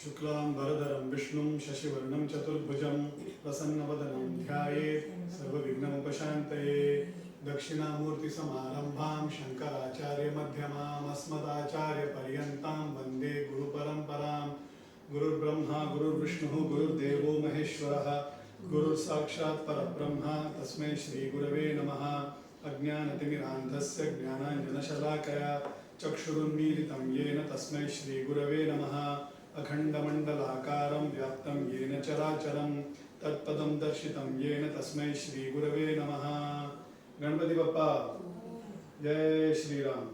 शुक्लां वरदरं विष्णुं शशिवर्णं चतुर्भुजं प्रसन्नवदनं ध्यायेत् सर्वविघ्नोपशान्तये दक्षिणामूर्तिसमारम्भां शङ्कराचार्यमध्यमाम् अस्मदाचार्यपर्यन्तां वन्दे गुरुपरम्परां गुरुर्ब्रह्मा गुरुर्विष्णुः गुरुर्देवो महेश्वरः गुरुर्साक्षात् परब्रह्म तस्मै श्रीगुरवे नमः। अज्ञानतिमिरान्धस्य ज्ञानाञ्जनशलाकया चक्षुरुन्मीलितं येन तस्मै श्रीगुरवे नमः। अखण्डमण्डलाकारं व्याप्तं येन चराचरं तत्पदं दर्शितं येन तस्मै श्रीगुरवे नमः। गणपति बप्पा जय Shri Ram.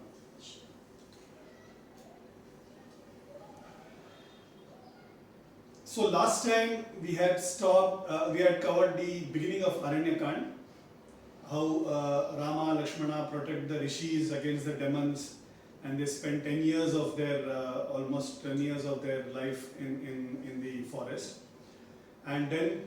So last time we had covered the beginning of Aranyakand, how Rama Lakshmana protect the rishis against the demons, and they spent 10 years of their almost 10 years of their life in the forest, and then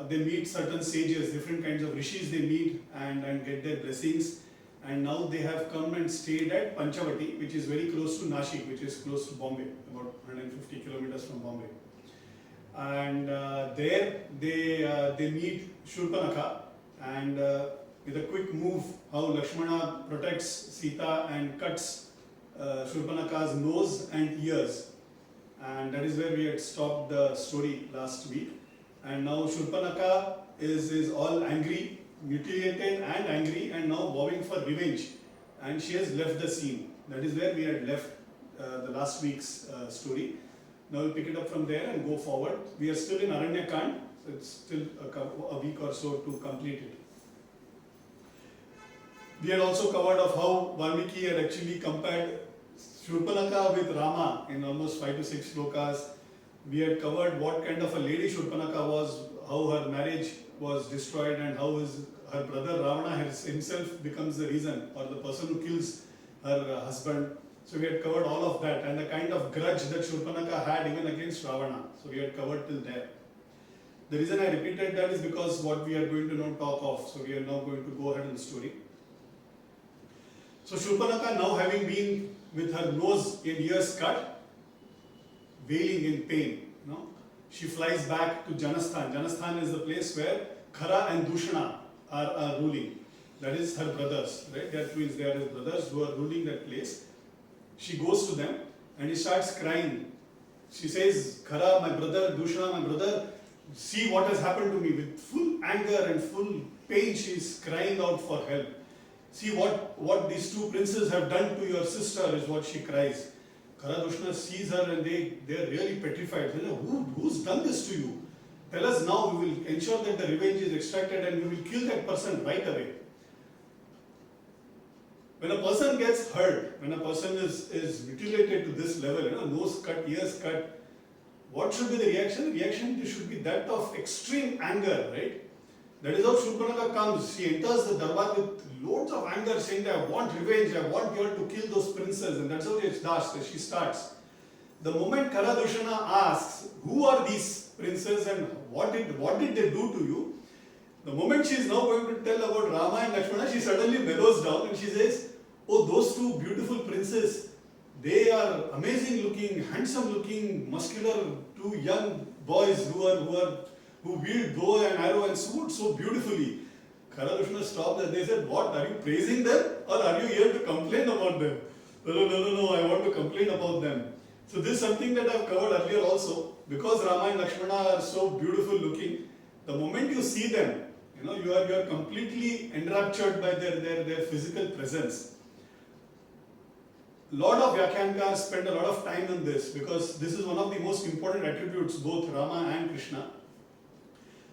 they meet certain sages, different kinds of rishis they meet and get their blessings, and now they have come and stayed at Panchavati, which is very close to Nashik, which is close to Bombay, about 150 kilometers from Bombay. And there they meet Shurpanakha, and with a quick move, how Lakshmana protects Sita and cuts Shurpanakha's nose and ears, and that is where we had stopped the story last week. And now Shurpanakha is all angry, mutilated and angry, and now vowing for revenge, and she has left the scene. That is where we had left the last week's story. Now we'll pick it up from there and go forward. We are still in Aranyakand, so it's still a week or so to complete it. We had also covered of how Valmiki had actually compared Shurpanakha with Rama in almost 5 to 6 slokas. We had covered what kind of a lady Shurpanakha was, how her marriage was destroyed, and how her brother Ravana himself becomes the reason, or the person who kills her husband. So we had covered all of that, and the kind of grudge that Shurpanakha had even against Ravana. So we had covered till there. The reason I repeated that is because what we are going to now talk of. So we are now going to go ahead in the story. So Shurpanakha, now having been with her nose and ears cut, wailing in pain, she flies back to Janasthan. Janasthan is the place where Khara and Dushana are ruling. That is her brothers, right? They are twins. They are his brothers who are ruling that place. She goes to them and he starts crying. She says, Khara, my brother, Dushana, my brother, see what has happened to me. With full anger and full pain, she is crying out for help. See what these two princes have done to your sister, is what she cries. Khara Dushana sees her and they are really petrified. They say, who's done this to you? Tell us now, we will ensure that the revenge is extracted and we will kill that person right away. When a person gets hurt, when a person is mutilated to this level, nose cut, ears cut, what should be the reaction? The reaction should be that of extreme anger, right? That is how Shurpanakha comes. She enters the darbar with loads of anger, saying that I want revenge, I want you all to kill those princes, and that's how she starts. The moment Khara Dushana asks, who are these princes and what did they do to you? The moment she is now going to tell about Rama and Lakshmana, she suddenly mellows down and she says, oh, those two beautiful princes, they are amazing looking, handsome looking, muscular, two young boys who wield bow and arrow and sword so beautifully. Khara Dushana stopped and they said, what, are you praising them or are you here to complain about them? No, I want to complain about them. So this is something that I have covered earlier also. Because Rama and Lakshmana are so beautiful looking, the moment you see them, you are completely enraptured by their physical presence. Lot of Vyakyankars spend a lot of time on this because this is one of the most important attributes, both Rama and Krishna.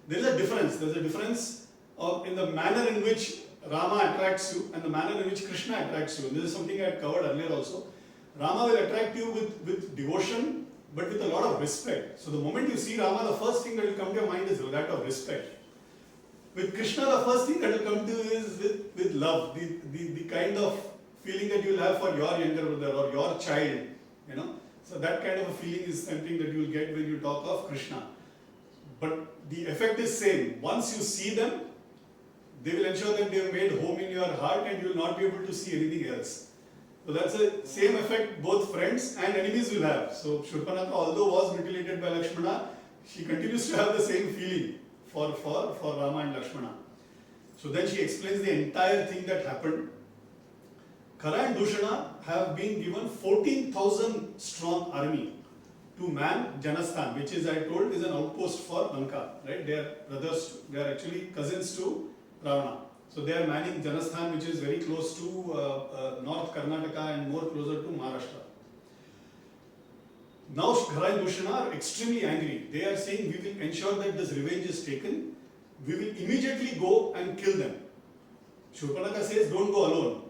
There is a difference. There is a difference in the manner in which Rama attracts you and the manner in which Krishna attracts you. And this is something I had covered earlier also. Rama will attract you with devotion, but with a lot of respect. So the moment you see Rama, the first thing that will come to your mind is that of respect. With Krishna, the first thing that will come to you is with love, the kind of feeling that you will have for your younger brother or your child, So that kind of a feeling is something that you will get when you talk of Krishna. But the effect is same. Once you see them, they will ensure that they have made home in your heart and you will not be able to see anything else. So that's the same effect both friends and enemies will have. So Shurpanakha, although was mutilated by Lakshmana, she continues to have the same feeling for Rama and Lakshmana. So then she explains the entire thing that happened. Khara and Dushana have been given 14,000 strong army to man Janasthan, which is, I told, is an outpost for Lanka. Right? They are brothers, they are actually cousins to Ravana. So they are manning Janasthan, which is very close to North Karnataka and more closer to Maharashtra. Now Khara and Dushana are extremely angry. They are saying, we will ensure that this revenge is taken. We will immediately go and kill them. Shurpanakha says, don't go alone.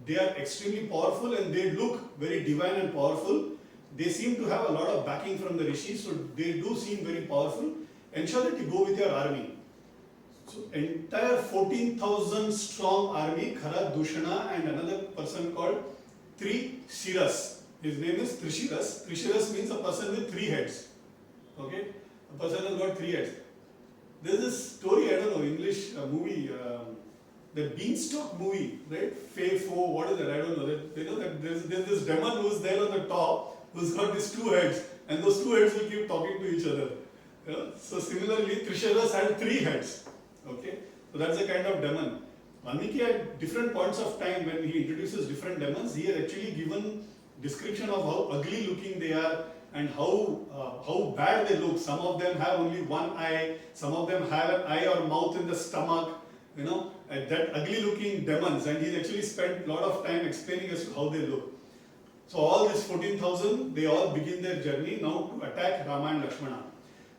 They are extremely powerful and they look very divine and powerful. They seem to have a lot of backing from the rishis, so they do seem very powerful. Ensure that you go with your army. So entire 14,000 strong army, Khara, Dushana and another person called Trishiras. His name is Trishiras. Trishiras means a person with 3 heads. Okay? A person has got 3 heads. There's this story, I don't know, English movie, the Beanstalk movie, right? Fey, Foe, what is that? I don't know. You know that there's this demon who's there on the top, who's got these 2 heads, and those 2 heads will keep talking to each other. Yeah? So similarly, Trishiras had 3 heads. Okay, so that's a kind of demon. Valmiki at different points of time when he introduces different demons, he has actually given description of how ugly looking they are and how bad they look. Some of them have only 1 eye, some of them have an eye or mouth in the stomach, you know, that ugly looking demons, and he's actually spent a lot of time explaining as to how they look. So all these 14,000, they all begin their journey now to attack Rama and Lakshmana.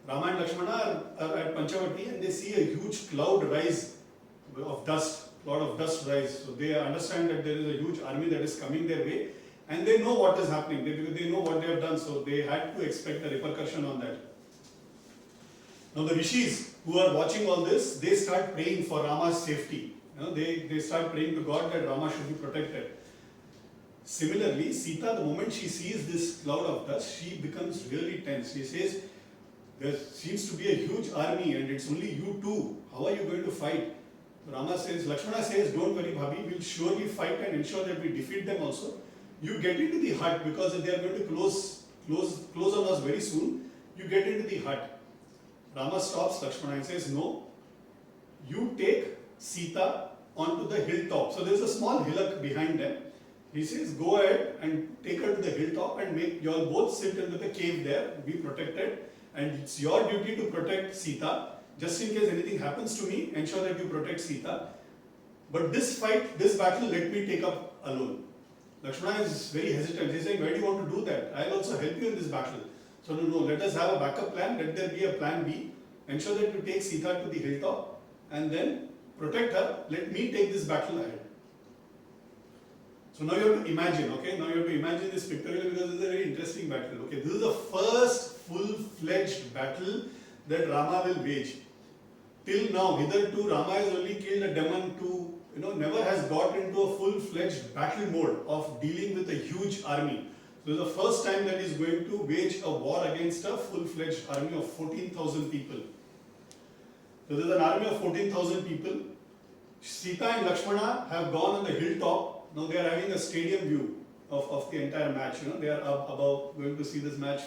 Rama and Lakshmana are at Panchavati and they see a huge cloud rise of dust, a lot of dust rise. So they understand that there is a huge army that is coming their way and they know what is happening. They know what they have done, so they had to expect a repercussion on that. Now the rishis who are watching all this, they start praying for Rama's safety. You know, they start praying to God that Rama should be protected. Similarly, Sita, the moment she sees this cloud of dust, she becomes really tense. She says, there seems to be a huge army and it's only you two. How are you going to fight? Rama says, Lakshmana says, don't worry, Bhabhi, we'll surely fight and ensure that we defeat them also. You get into the hut because they are going to close on us very soon. You get into the hut. Rama stops Lakshmana and says, no, you take Sita onto the hilltop. So there is a small hillock behind them. He says, go ahead and take her to the hilltop and make you all both sit into the cave there, be protected. And it's your duty to protect Sita. Just in case anything happens to me, ensure that you protect Sita. But this fight, this battle, let me take up alone. Lakshmana is very hesitant. He's saying, why do you want to do that? I'll also help you in this battle. So no, let us have a backup plan. Let there be a plan B. Ensure that you take Sita to the hilltop and then protect her. Let me take this battle ahead. So now you have to imagine, okay? Now you have to imagine this pictorially because it's a very interesting battle. Okay, this is the first full-fledged battle that Rama will wage. Till now, hitherto, Rama has only killed a demon to, never has got into a full-fledged battle mode of dealing with a huge army. So this is the first time that he is going to wage a war against a full-fledged army of 14,000 people. So there is an army of 14,000 people. Sita and Lakshmana have gone on the hilltop. Now they are having a stadium view of the entire match. They are up above, going to see this match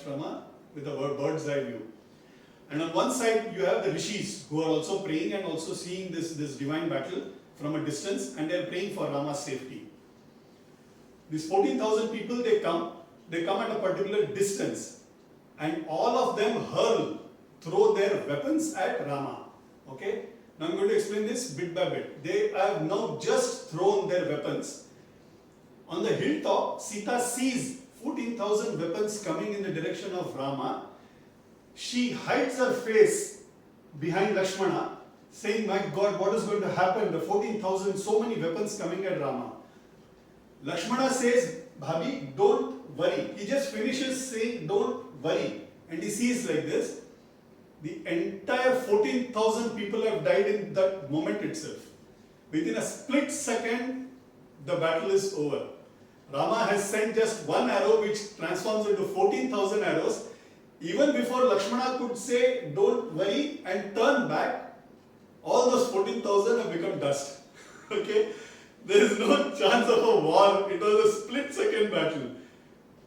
with a bird's eye view. And on one side you have the rishis who are also praying and also seeing this divine battle from a distance, and they are praying for Rama's safety. These 14,000 people, they come at a particular distance and all of them throw their weapons at Rama. Okay? Now I'm going to explain this bit by bit. They have now just thrown their weapons. On the hilltop, Sita sees 14,000 weapons coming in the direction of Rama. She hides her face behind Lakshmana, saying, my God, what is going to happen? The 14,000, so many weapons coming at Rama. Lakshmana says, Bhabhi, don't worry. He just finishes saying, don't worry. And he sees like this. The entire 14,000 people have died in that moment itself. Within a split second, the battle is over. Rama has sent just one arrow which transforms into 14,000 arrows. Even before Lakshmana could say, don't worry, and turn back, all those 14,000 have become dust. Okay? There is no chance of a war. It was a split second battle.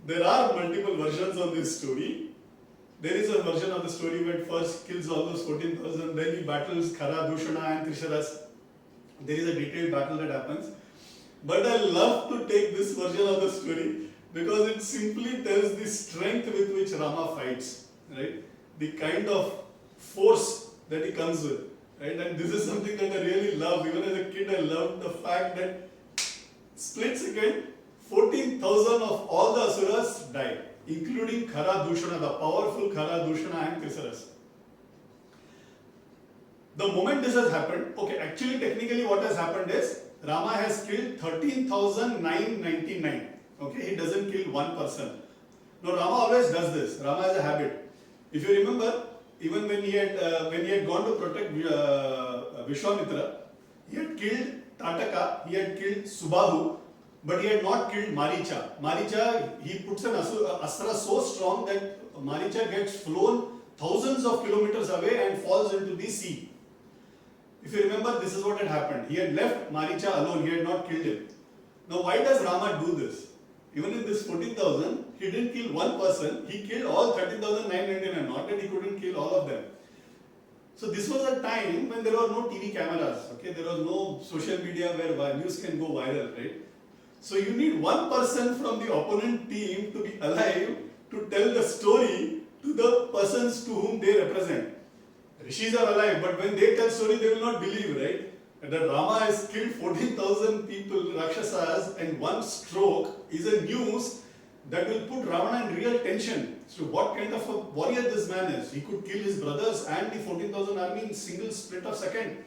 There are multiple versions of this story. There is a version of the story where it first kills almost 14,000, then he battles Khara, Dushana and Trisharas. There is a detailed battle that happens. But I love to take this version of the story because it simply tells the strength with which Rama fights, right? The kind of force that he comes with, right? And this is something that I really love. Even as a kid, I loved the fact that split second, 14,000 of all the Asuras died, including Khara Dushana, the powerful Khara Dushana and Trisaras. The moment this has happened, okay, actually technically what has happened is Rama has killed 13,999. Okay, he doesn't kill one person. Now Rama always does this. Rama has a habit. If you remember, even when he had gone to protect Vishwamitra, he had killed Tataka, he had killed Subahu, but he had not killed Maricha. Maricha, he puts an astra so strong that Maricha gets flown thousands of kilometers away and falls into the sea. If you remember, this is what had happened. He had left Maricha alone, he had not killed him. Now why does Rama do this? Even in this 14,000, he didn't kill one person, he killed all 13,999, not that he couldn't kill all of them. So this was a time when there were no TV cameras, okay? There was no social media where news can go viral, right? So you need one person from the opponent team to be alive to tell the story to the persons to whom they represent. Rishis are alive, but when they tell story, they will not believe, right? That Rama has killed 14,000 people, Rakshasas, and one stroke is a news that will put Ravana in real tension. So what kind of a warrior this man is? He could kill his brothers and the 14,000 army in single split of second.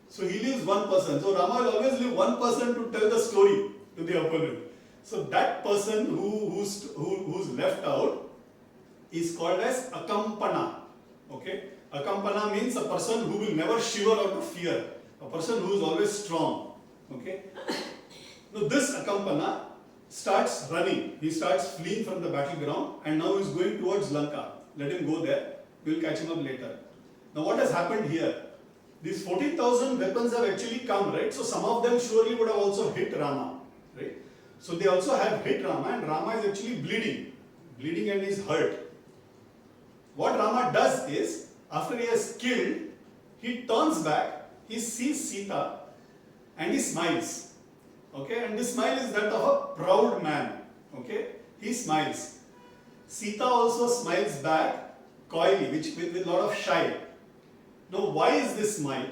So he leaves one person. So Rama will always leave one person to tell the story to the opponent. So that person who's left out is called as Akampana. Okay? Akampana means a person who will never shiver out of fear. A person who is always strong. Okay? Now this Akampana starts running. He starts fleeing from the battleground and now is going towards Lanka. Let him go there. We will catch him up later. Now what has happened here? These 14,000 weapons have actually come, right? So some of them surely would have also hit Rama, right? So they also have hit Rama and Rama is actually bleeding and is hurt. What Rama does is, after he has killed, he turns back, he sees Sita and he smiles. Okay, and this smile is that of a proud man. Okay, he smiles. Sita also smiles back coyly, with a lot of shy. Now, why is this smile?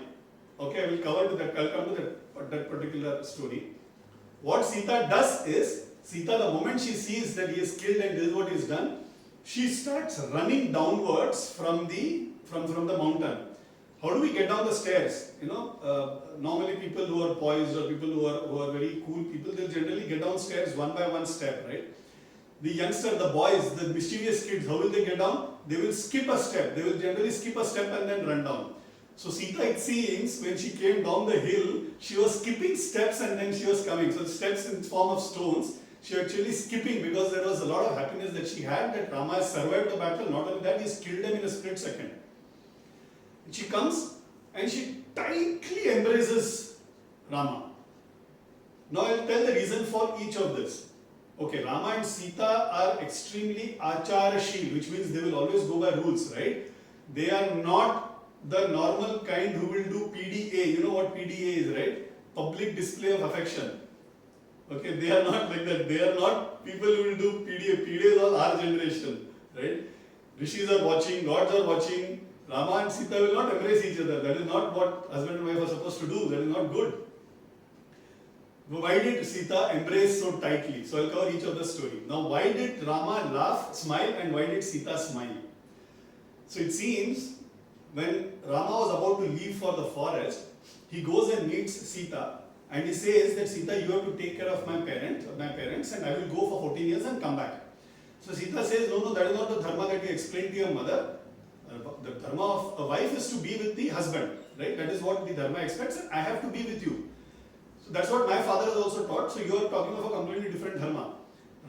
Okay, I will come to that particular story. What Sita does is, Sita, the moment she sees that he is killed and this is what he has done, she starts running downwards from the mountain. How do we get down the stairs? You know, normally people who are poised or people who are very cool people, they generally get down stairs one by one step, right? The youngster, the boys, the mischievous kids, how will they get down? They will skip a step. They will generally skip a step and then run down. So Sita, it seems, when she came down the hill, she was skipping steps and then she was coming. So steps in form of stones, she actually skipping because there was a lot of happiness that she had that Rama has survived the battle. Not only that, he's killed him in a split second. She comes and she tightly embraces Rama. Now I'll tell the reason for each of this. Okay, Rama and Sita are extremely acharashil, which means they will always go by rules, right? They are not the normal kind who will do PDA. You know what PDA is, right? Public display of affection. Okay, they are not like that. They are not people who will do PDA. PDA is all our generation, right? Rishis are watching, gods are watching. Rama and Sita will not embrace each other. That is not what husband and wife are supposed to do. That is not good. Why did Sita embrace so tightly? So I'll cover each of the story. Now, why did Rama laugh, smile, and why did Sita smile? So it seems when Rama was about to leave for the forest, he goes and meets Sita and he says that Sita, you have to take care of my parents, and I will go for 14 years and come back. So Sita says, no, that is not the dharma that you explained to your mother. The dharma of a wife is to be with the husband, right? That is what the dharma expects, and I have to be with you. So that's what my father has also taught. So you are talking of a completely different dharma.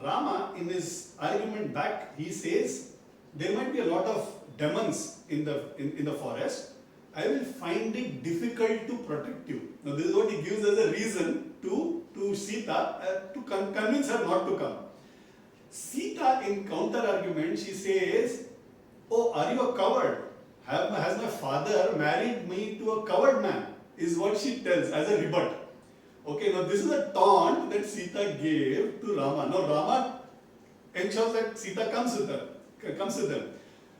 Rama, in his argument back, he says there might be a lot of demons in the forest. I will find it difficult to protect you. Now this is what he gives as a reason to Sita to convince her not to come. Sita, in counter argument, she says, "Oh, are you a coward? Has my father married me to a coward man?" Is what she tells as a rebut. Okay, now this is a taunt that Sita gave to Rama. Now Rama ensures that Sita comes with them.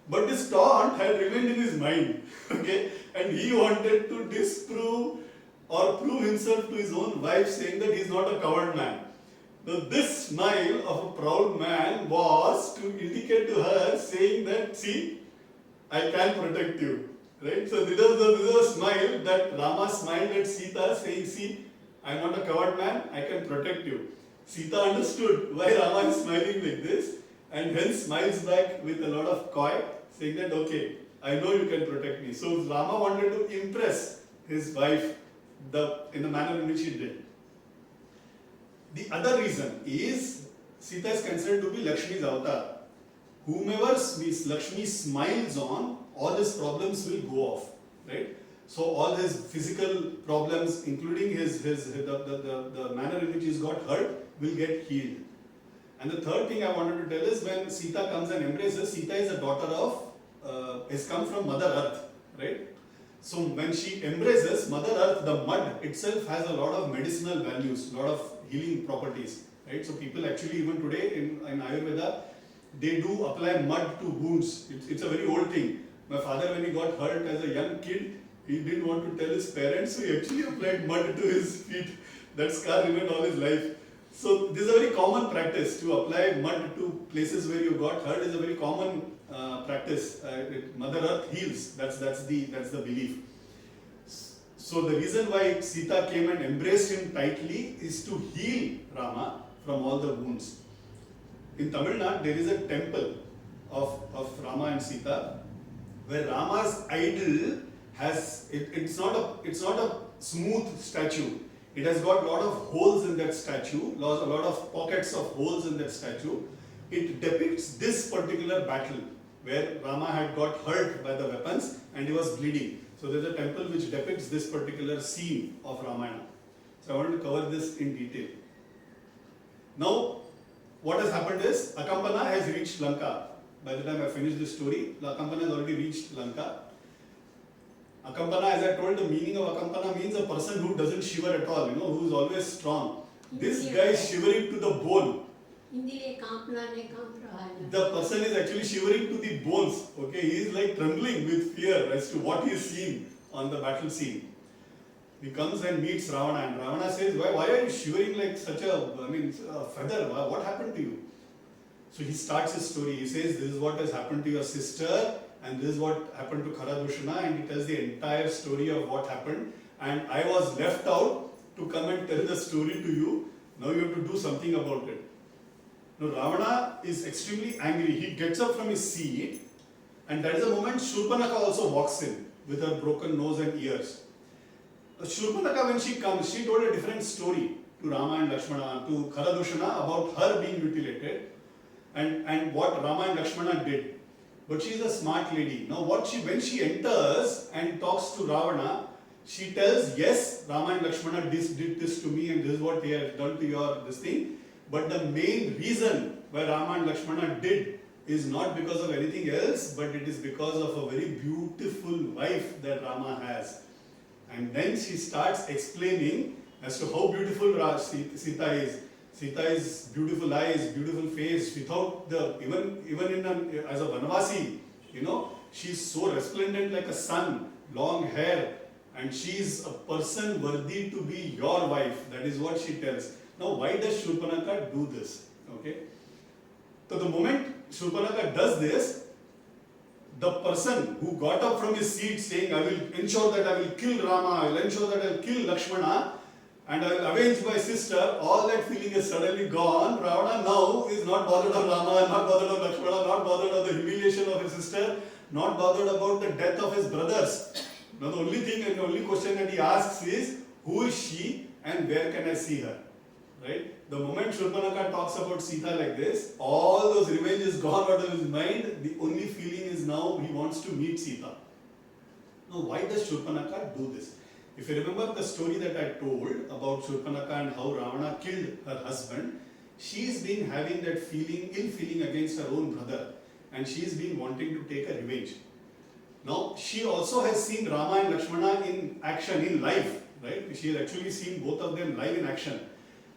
But this taunt had remained in his mind. Okay, and he wanted to disprove or prove himself to his own wife, saying that he is not a coward man. Now this smile of a proud man was to indicate to her, saying that, see, I can protect you. Right? So this is a smile that Rama smiled at Sita, saying, see, I am not a coward man, I can protect you. Sita understood why Rama is smiling like this, and hence smiles back with a lot of coy, saying that, okay, I know you can protect me. So Rama wanted to impress his wife in the manner in which he did. The other reason is Sita is considered to be Lakshmi's avatar. Whomever Lakshmi smiles on, all his problems will go off, right? So all his physical problems, including the manner in which he's got hurt, will get healed. And the third thing I wanted to tell is when Sita comes and embraces, Sita is a daughter of, has come from Mother Earth, right? So when she embraces Mother Earth, the mud itself has a lot of medicinal values, a lot of healing properties, right? So people actually even today in Ayurveda, they do apply mud to wounds. It's a very old thing. My father, when he got hurt as a young kid, he didn't want to tell his parents, so he actually applied mud to his feet. That scar remained all his life. So this is a very common practice, to apply mud to places where you got hurt is a very common practice. Mother Earth heals. That's the belief. So the reason why Sita came and embraced him tightly is to heal Rama from all the wounds. In Tamil Nadu, there is a temple of Rama and Sita, where Rama's idol has it's not a smooth statue. It has got a lot of holes in that statue, a lot of pockets of holes in that statue. It depicts this particular battle where Rama had got hurt by the weapons and he was bleeding. So there's a temple which depicts this particular scene of Ramayana. So I want to cover this in detail. Now, what has happened is Akampana has reached Lanka. By the time I finish this story, Akampana has already reached Lanka. Akampana, as I told, the meaning of Akampana means a person who doesn't shiver at all, who is always strong. This guy is shivering to the bone. The person is actually shivering to the bones. Okay, he is like trembling with fear as to what he is seeing on the battle scene. He comes and meets Ravana, and Ravana says, why are you shivering like such a feather? What happened to you? So he starts his story. He says, this is what has happened to your sister, and this is what happened to Kharadushana, and he tells the entire story of what happened. And I was left out to come and tell the story to you. Now you have to do something about it. Now Ravana is extremely angry. He gets up from his seat, and that is the moment Shurpanakha also walks in with her broken nose and ears. Shurpanakha, when she comes, she told a different story to Rama and Lakshmana, to Kharadushana, about her being mutilated and what Rama and Lakshmana did. But she is a smart lady. Now when she enters and talks to Ravana, she tells, yes, Rama and Lakshmana did this to me and this is what they have done to this thing. But the main reason why Rama and Lakshmana did is not because of anything else, but it is because of a very beautiful wife that Rama has. And then she starts explaining as to how beautiful Sita is. Sita is beautiful eyes, beautiful face, without even as a Vanavasi, she's so resplendent like a sun, long hair, and she's a person worthy to be your wife. That is what she tells. Now, why does Shurpanakha do this? Okay. So the moment Shurpanakha does this, the person who got up from his seat saying, I will ensure that I will kill Rama, I will ensure that I will kill Lakshmana, and I will avenge my sister, all that feeling is suddenly gone. Ravana now is not bothered of Rama, not bothered of Lakshmana, not bothered of the humiliation of his sister, not bothered about the death of his brothers. Now the only thing and the only question that he asks is, who is she and where can I see her? Right? The moment Shurpanakha talks about Sita like this, all those revenge is gone out of his mind. The only feeling is now he wants to meet Sita. Now, why does Shurpanakha do this? If you remember the story that I told about Shurpanakha and how Ravana killed her husband, she's been having that feeling, ill feeling against her own brother, and she's been wanting to take a revenge. Now, she also has seen Rama and Lakshmana in action, in life, right? She has actually seen both of them live in action.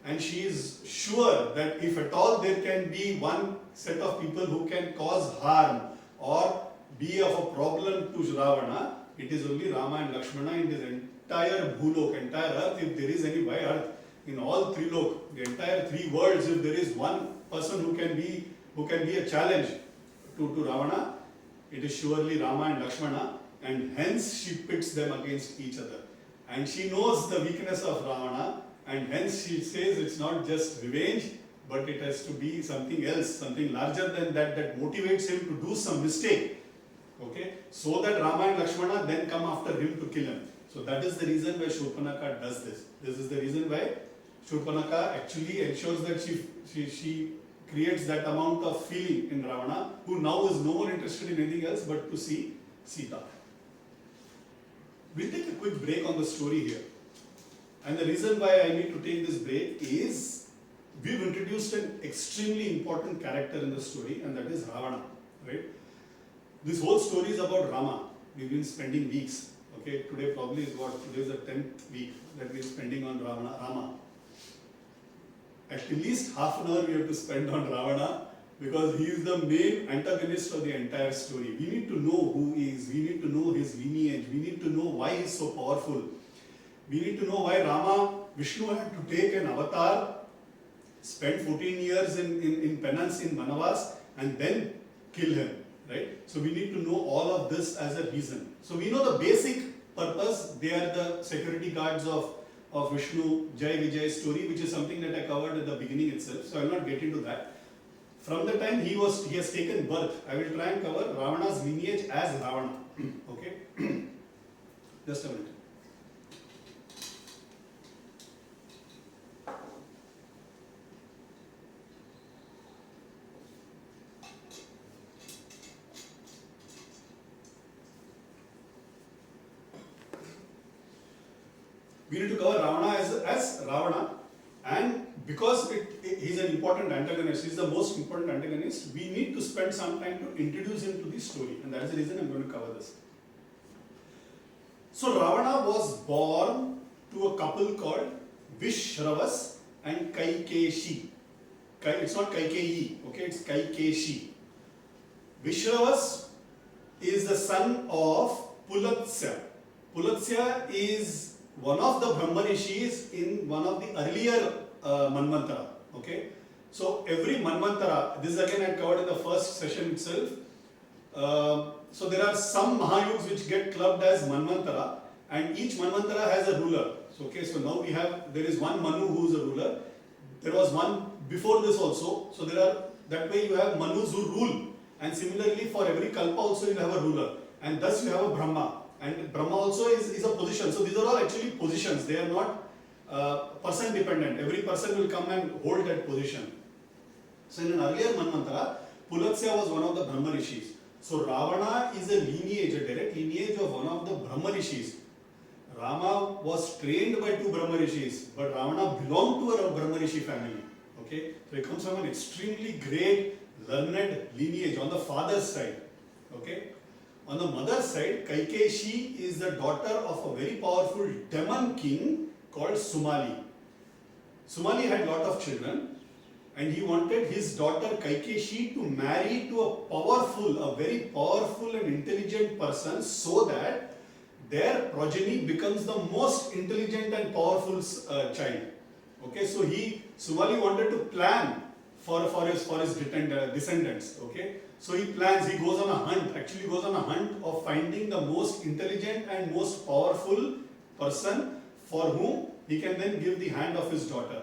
And she is sure that if at all there can be one set of people who can cause harm or be of a problem to Ravana, it is only Rama and Lakshmana in this entire Bhulok, entire earth. If there is any by earth, in all three lok, the entire three worlds, if there is one person who can be a challenge to Ravana, it is surely Rama and Lakshmana, and hence she pits them against each other. And she knows the weakness of Ravana, and hence she says it's not just revenge, but it has to be something else, something larger than that, that motivates him to do some mistake. Okay, so that Rama and Lakshmana then come after him to kill him. So that is the reason why Shurpanakha does this. This is the reason why Shurpanakha actually ensures that she creates that amount of feeling in Ravana, who now is no more interested in anything else but to see Sita. We'll take a quick break on the story here. And the reason why I need to take this break is we've introduced an extremely important character in the story, and that is Ravana, right? This whole story is about Rama. We've been spending weeks. Okay, today probably is what? Today is the 10th week that we're spending on Rama. At least half an hour we have to spend on Ravana, because he is the main antagonist of the entire story. We need to know who he is, we need to know his lineage, we need to know why he is so powerful. We need to know why Vishnu had to take an avatar, spend 14 years in penance in Vanavas, and then kill him, right? So we need to know all of this as a reason. So we know the basic purpose. They are the security guards of Vishnu Jai Vijay story, which is something that I covered at the beginning itself. So I will not get into that. From the time he has taken birth, I will try and cover Ravana's lineage as Ravana. Okay? Just a minute. We need to cover Ravana as Ravana, and because he's an important antagonist, he's the most important antagonist, we need to spend some time to introduce him to the story, and that's the reason I'm going to cover this. So Ravana was born to a couple called Vishravas and Kaikeshi. It's not Kaikeyi, okay, it's Kaikeshi. Vishravas is the son of Pulatsya. Pulatsya is one of the Brahma Rishis in one of the earlier Manvantara. Okay, so every Manvantara, this again I covered in the first session itself. So there are some Mahayugs which get clubbed as Manvantara, and each Manvantara has a ruler. So okay, so now there is one Manu who is a ruler. There was one before this also. So that way you have Manus who rule, and similarly for every Kalpa also you have a ruler, and thus you have a Brahma. And Brahma also is a position. So these are all actually positions. They are not person dependent. Every person will come and hold that position. So in an earlier Manvantara, Pulatsya was one of the Brahma Rishis. So Ravana is a lineage, a direct lineage of one of the Brahma Rishis. Rama was trained by two Brahma Rishis, but Ravana belonged to a Brahma Rishi family. Okay, so he comes from an extremely great, learned lineage on the father's side. Okay. On the mother's side, Kaikeshi is the daughter of a very powerful demon king called Sumali. Sumali had a lot of children, and he wanted his daughter Kaikeshi to marry to a very powerful and intelligent person, so that their progeny becomes the most intelligent and powerful child. Okay, so Sumali wanted to plan for his descendants. Okay. So he goes on a hunt of finding the most intelligent and most powerful person for whom he can then give the hand of his daughter.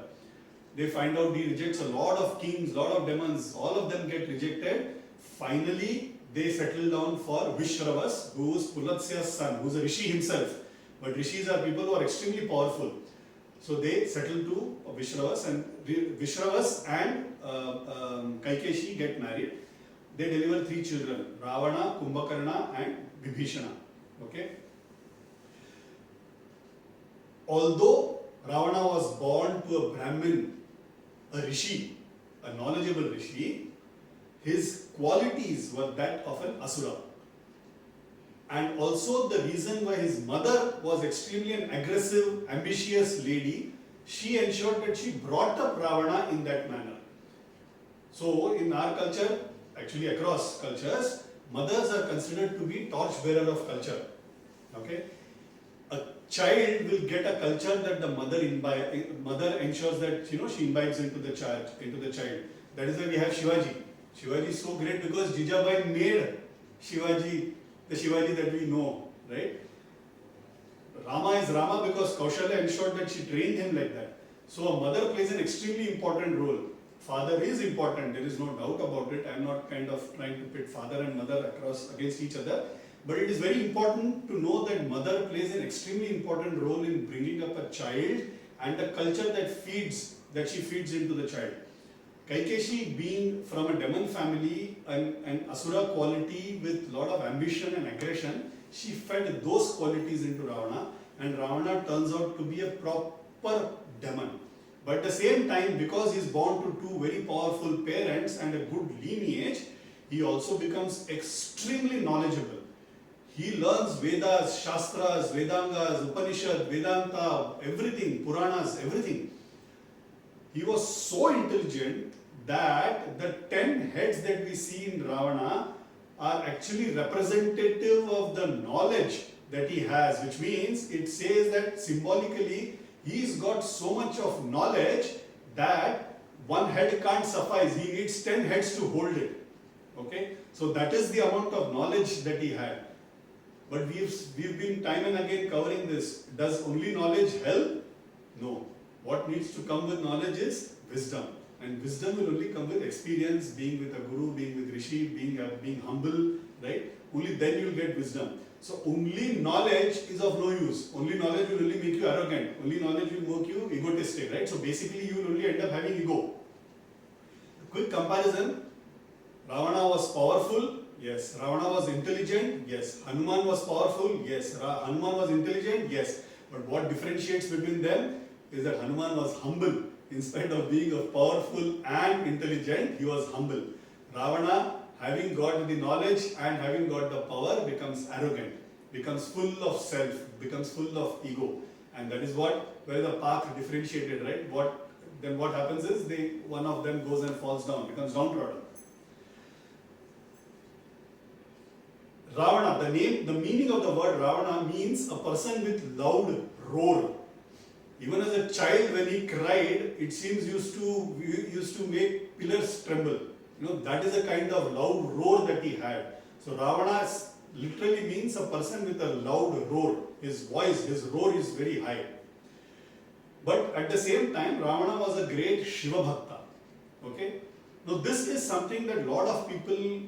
They find out he rejects a lot of kings, lot of demons, all of them get rejected. Finally, they settle down for Vishravas, who is Pulatsya's son, who is a Rishi himself. But Rishis are people who are extremely powerful. So they settle to Vishravas, and Kaikeshi get married. They deliver 3 children, Ravana, Kumbhakarna and Vibhishana. Okay. although Ravana was born to a Brahmin, a Rishi, a knowledgeable Rishi, his qualities were that of an Asura. And also the reason why his mother was extremely an aggressive, ambitious lady, she ensured that she brought up Ravana in that manner. So in our culture, actually across cultures, mothers are considered to be torchbearer of culture. Okay? A child will get a culture that the mother ensures that she imbibes into the child. That is why we have Shivaji. Shivaji is so great because Jijabai made Shivaji the Shivaji that we know, right? Rama is Rama because Kaushalya ensured that she trained him like that. So a mother plays an extremely important role. Father is important, there is no doubt about it. I am not kind of trying to pit father and mother against each other. But it is very important to know that mother plays an extremely important role in bringing up a child and the culture that she feeds into the child. Kaikeshi, being from a demon family and Asura quality with lot of ambition and aggression, she fed those qualities into Ravana, and Ravana turns out to be a proper demon. But at the same time, because he is born to two very powerful parents and a good lineage, he also becomes extremely knowledgeable. He learns Vedas, Shastras, Vedangas, Upanishad, Vedanta, everything, Puranas, everything. He was so intelligent that the 10 heads that we see in Ravana are actually representative of the knowledge that he has, which means it says that symbolically he's got so much of knowledge that one head can't suffice. He needs 10 heads to hold it. Okay? So that is the amount of knowledge that he had. But we've been time and again covering this. Does only knowledge help? No. What needs to come with knowledge is wisdom. And wisdom will only come with experience, being with a guru, being with Rishi, being humble, right? Only then you will get wisdom. So only knowledge is of no use. Only knowledge will only make you arrogant. Only knowledge will make you egotistic, right? So basically you will only end up having ego. Quick comparison. Ravana was powerful. Yes. Ravana was intelligent. Yes. Hanuman was powerful. Yes. Hanuman was intelligent. Yes. But what differentiates between them is that Hanuman was humble. In spite of being a powerful and intelligent, he was humble. Ravana, having got the knowledge and having got the power, becomes arrogant, becomes full of self, becomes full of ego. And that is where the path differentiated, right? Then what happens is one of them goes and falls down, becomes downtrodden. Ravana, the meaning of the word Ravana means a person with loud roar. Even as a child, when he cried, it seems used to make pillars tremble. That is a kind of loud roar that he had. So Ravana literally means a person with a loud roar. His voice, his roar is very high. But at the same time, Ravana was a great Shiva Bhakta. Okay? Now this is something that a lot of people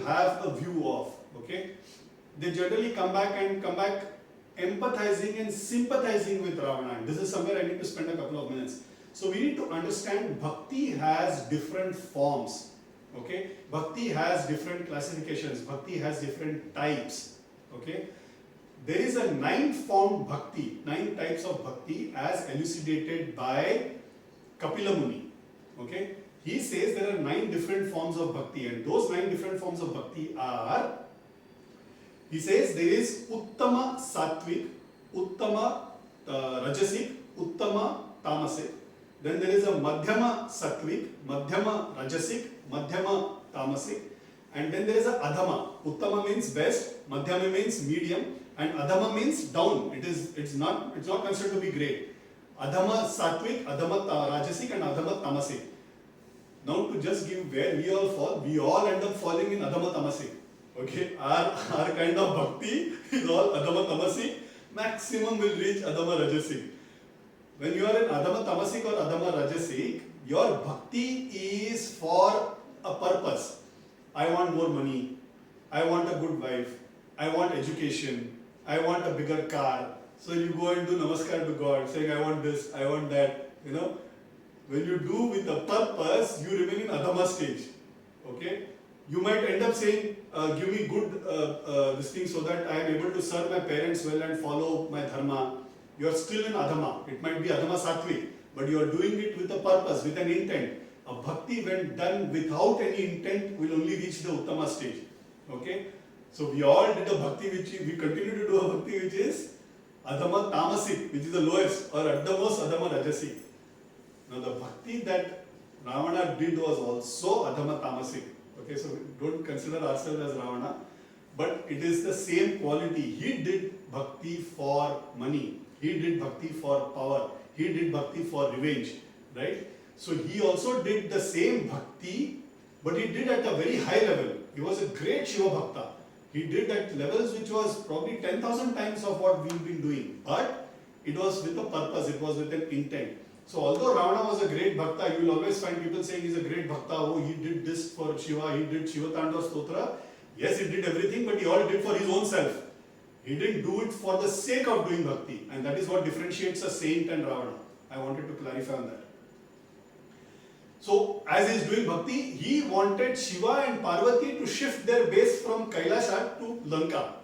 have a view of. Okay? They generally come back empathizing and sympathizing with Ravana. And this is somewhere I need to spend a couple of minutes. So we need to understand Bhakti has different forms. Okay? Bhakti has different classifications. Bhakti has different types. Okay? There is a 9-form Bhakti, 9 types of Bhakti as elucidated by Kapila Muni. Okay? He says there are 9 different forms of Bhakti, and those 9 different forms of Bhakti are, he says there is Uttama Sattvic, Uttama Rajasic, Uttama Tamasic. Then there is a Madhyama Sattvic, Madhyama Rajasic, Madhyama Tamasic. And then there is a Adhama. Uttama means best, Madhyama means medium, and Adhama means down. It's not considered to be great. Adhama Sattvic, Adhama Rajasic, and Adhama Tamasic. Now to just give where we all fall, we all end up falling in Adhama Tamasic. Okay, our kind of bhakti is all Adhama Tamasic. Maximum will reach Adhama Rajasic. When you are in Adhama Tamasic or Adhama Rajasic, your bhakti is for a purpose. I want more money. I want a good wife. I want education. I want a bigger car. So you go and do namaskar to God, saying I want this, I want that. When you do with a purpose, you remain in Adhama stage. Okay? You might end up saying, give me good this thing so that I am able to serve my parents well and follow my dharma. You are still in adhama. It might be adhama sattvic, but you are doing it with a purpose, with an intent. A bhakti when done without any intent will only reach the uttama stage. Okay? So we all did a bhakti which we continue to do a bhakti which is adhama tamasic, which is the lowest, or at the most adhama rajasic. Now the bhakti that Ravana did was also adhama tamasic. Okay, so don't consider ourselves as Ravana, but it is the same quality. He did bhakti for money. He did bhakti for power. He did bhakti for revenge. Right? So he also did the same bhakti, but he did at a very high level. He was a great Shiva Bhakta. He did at levels which was probably 10,000 times of what we've been doing. But it was with a purpose, it was with an intent. So although Ravana was a great Bhakta, you will always find people saying he's a great Bhakta, oh he did this for Shiva, he did Shiva Tandava Stotra. Yes, he did everything, but he all did for his own self. He didn't do it for the sake of doing bhakti. And that is what differentiates a saint and Ravana. I wanted to clarify on that. So, as he is doing bhakti, he wanted Shiva and Parvati to shift their base from Kailasha to Lanka.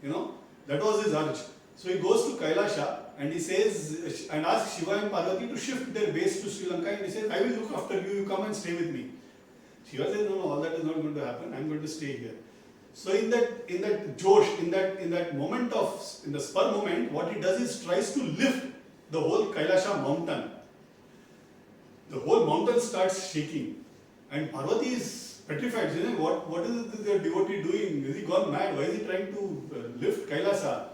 You know, that was his urge. So he goes to Kailasha and he says, and asks Shiva and Parvati to shift their base to Sri Lanka, and he says, I will look after you, you come and stay with me. Shiva says, no, all that is not going to happen, I am going to stay here. So in that Josh, in that moment in the spur moment, what he does is tries to lift the whole Kailasha mountain. The whole mountain starts shaking, and Parvati is petrified. She says, what is the devotee doing? Is he gone mad? Why is he trying to lift Kailasa?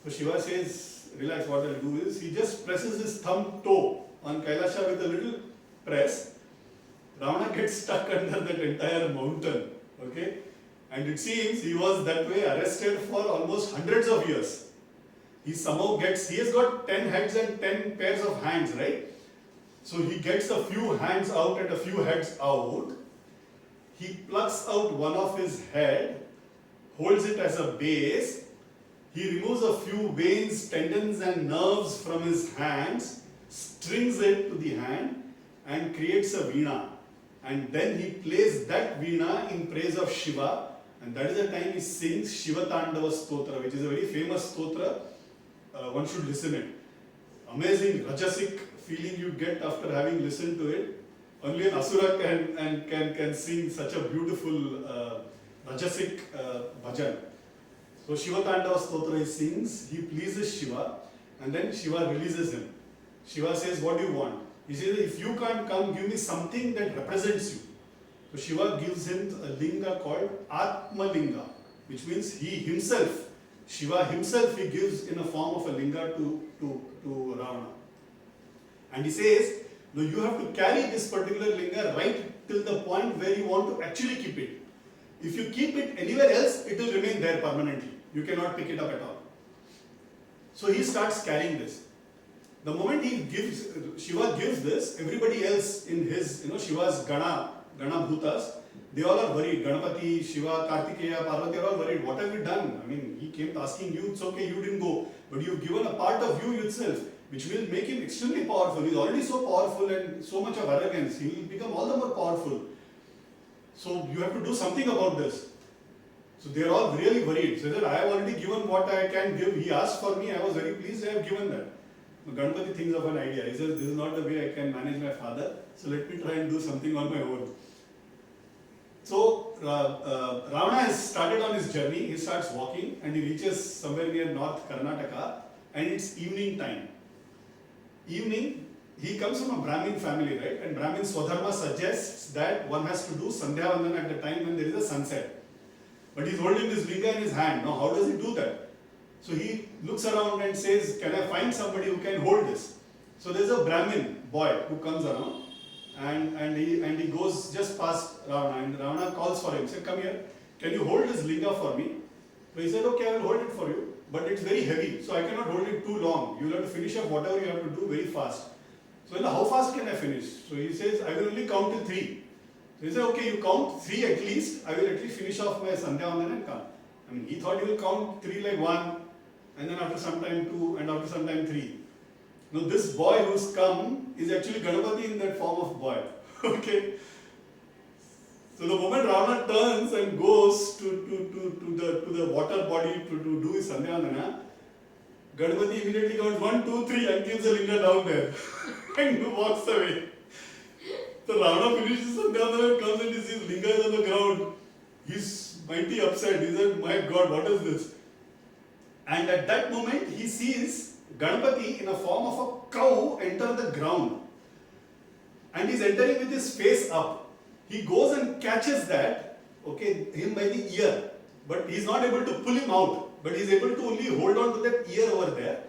So Shiva says, relax, what I'll do is, he just presses his thumb toe on Kailasha with a little press. Ravana gets stuck under that entire mountain. Okay? And it seems he was that way arrested for almost hundreds of years. He somehow he has got 10 heads and 10 pairs of hands, right? So he gets a few hands out and a few heads out. He plucks out one of his head, holds it as a base. He removes a few veins, tendons and nerves from his hands, strings it to the hand and creates a veena. And then he plays that veena in praise of Shiva, and that is the time he sings Shiva Tandava Stotra, which is a very famous stotra. One should listen it. Amazing rajasic feeling you get after having listened to it. Only an asura can sing such a beautiful rajasic bhajan. So Shiva Tandava Stotra he sings, he pleases Shiva, and then Shiva releases him. Shiva says, what do you want? He says, if you can't come, give me something that represents you. So Shiva gives him a linga called Atma Linga, which means he himself, Shiva himself he gives in a form of a linga to Ravana. And he says, no, you have to carry this particular linga right till the point where you want to actually keep it. If you keep it anywhere else, it will remain there permanently. You cannot pick it up at all. So he starts carrying this. The moment Shiva gives this, everybody else in his, Shiva's Gana Bhutas, they all are worried. Ganapati, Shiva, Kartikeya, Parvati are all worried. What have you done? I mean, he came asking you, it's okay, you didn't go. But you've given a part of you itself, which will make him extremely powerful. He's already so powerful and so much of arrogance. He will become all the more powerful. So you have to do something about this. So they are all really worried. So that I have already given what I can give. He asked for me, I was very pleased, I have given that. Ganapati thinks of an idea. He says, this is not the way I can manage my father, so let me try and do something on my own. So Ravana has started on his journey. He starts walking and he reaches somewhere near North Karnataka, and it's evening time. Evening, he comes from a Brahmin family, right? And Brahmin Swadharma suggests that one has to do Sandhya Vandana at the time when there is a sunset. But he's holding this linga in his hand. Now, how does he do that? So he looks around and says, can I find somebody who can hold this? So there's a Brahmin boy who comes around and he goes just past Ravana, and Ravana calls for him. He said, come here, can you hold this linga for me? So he said, okay, I will hold it for you, but it's very heavy, so I cannot hold it too long. You will have to finish up whatever you have to do very fast. So how fast can I finish? So he says, I will only count till 3. So he said, okay, you count 3 at least, I will at least finish off my Sandhya Vandana and come. I mean, he thought he will count 3 like 1, and then after some time 2, and after some time 3. Now this boy who's come is actually Ganapati in that form of boy. Okay. So the moment Ravana turns water body to do his Sandhyavandana, Ganpati immediately counts 1, 2, 3 and keeps the linga down there and walks away. So Ravana finishes Sandhyavandana and comes and he sees linga is on the ground. He's mighty upset. He said, my God, what is this? And at that moment, he sees Ganpati in a form of a cow enter the ground. And he's entering with his face up. He goes and catches that, okay, him by the ear. But he's not able to pull him out. But he's able to only hold on to that ear over there.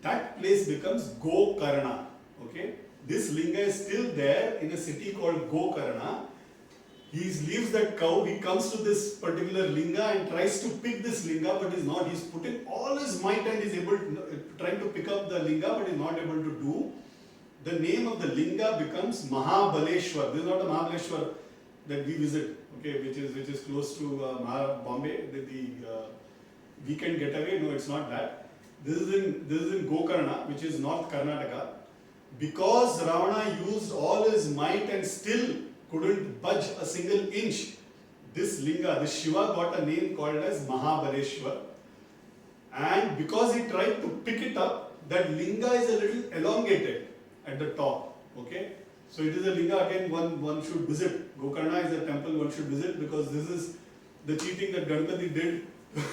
That place becomes Gokarna. Okay. This linga is still there in a city called Gokarna. He leaves that cow, he comes to this particular linga and tries to pick this linga, but he's not. He's putting all his might and he's able to, trying to pick up the linga, but he's not able to do. The name of the linga becomes Mahabaleshwar. This is not a Mahabaleshwar that we visit, okay, which is close to Bombay, the weekend getaway. No, it's not that. This is in Gokarna, which is North Karnataka. Because Ravana used all his might and still couldn't budge a single inch, this linga, this Shiva got a name called as Mahabaleshwar. And because he tried to pick it up, that linga is a little elongated at the top. Okay? So it is a linga again one should visit. Gokarna is a temple one should visit because this is the cheating that Ganpati did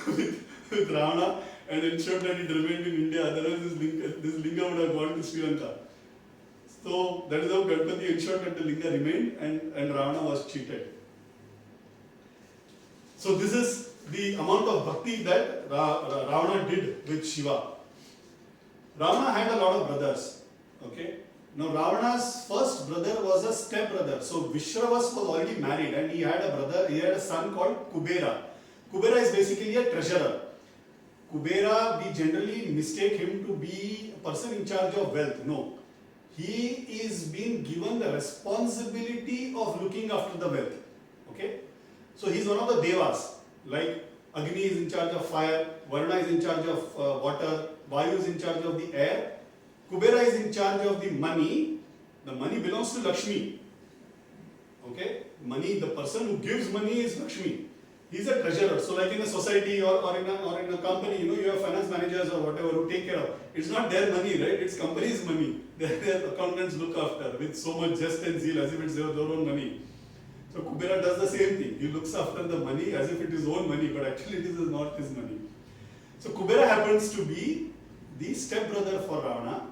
with Ravana and ensured that it remained in India. Otherwise this linga would have gone to Sri Lanka. So that is how Ganpati ensured that the linga remained and Ravana was cheated. So this is the amount of bhakti that Ravana did with Shiva. Ravana had a lot of brothers. Okay. Now Ravana's first brother was a step brother. So Vishravas was already married and he had a son called Kubera. Kubera is basically a treasurer. Kubera, we generally mistake him to be a person in charge of wealth. No. He is being given the responsibility of looking after the wealth. Okay? So he is one of the devas. Like Agni is in charge of fire, Varuna is in charge of water, Vayu is in charge of the air, Kubera is in charge of the money. The money belongs to Lakshmi. Okay? Money, the person who gives money is Lakshmi. He is a treasurer. So like in a society or in a company, you have finance managers or whatever who take care of. It's not their money, right? It's company's money. Their accountants look after with so much zest and zeal as if it's their own money. So Kubera does the same thing. He looks after the money as if it is his own money, but actually it is not his money. So Kubera happens to be the stepbrother for Ravana.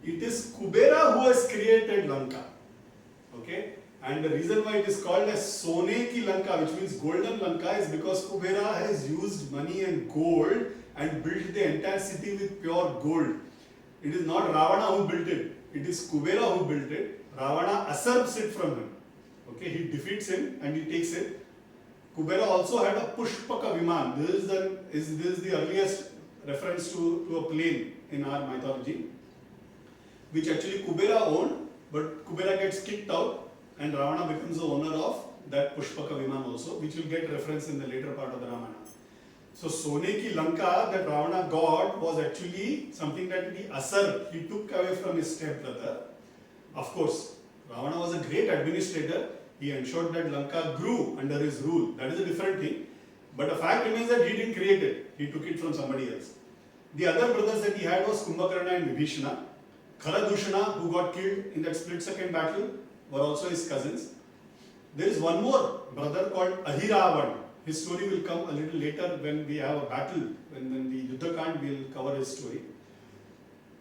It is Kubera who has created Lanka. Okay? And the reason why it is called as Sone ki Lanka, which means golden Lanka, is because Kubera has used money and gold and built the entire city with pure gold. It is not Ravana who built it. It is Kubera who built it. Ravana usurps it from him. Okay, he defeats him and he takes it. Kubera also had a Pushpaka Viman. This is the earliest reference to a plane in our mythology, which actually Kubera owned, but Kubera gets kicked out and Ravana becomes the owner of that Pushpaka Viman also, which will get reference in the later part of the Ramayana. So Sone ki Lanka that Ravana got was actually something that he took away from his stepbrother. Of course, Ravana was a great administrator. He ensured that Lanka grew under his rule. That is a different thing. But the fact remains that he didn't create it. He took it from somebody else. The other brothers that he had was Kumbhakarna and Vibhishana. Kharadushana, who got killed in that split second battle, were also his cousins. There is one more brother called Ahiravan. His story will come a little later when we have a battle. When the Yuddhakand, we will cover his story.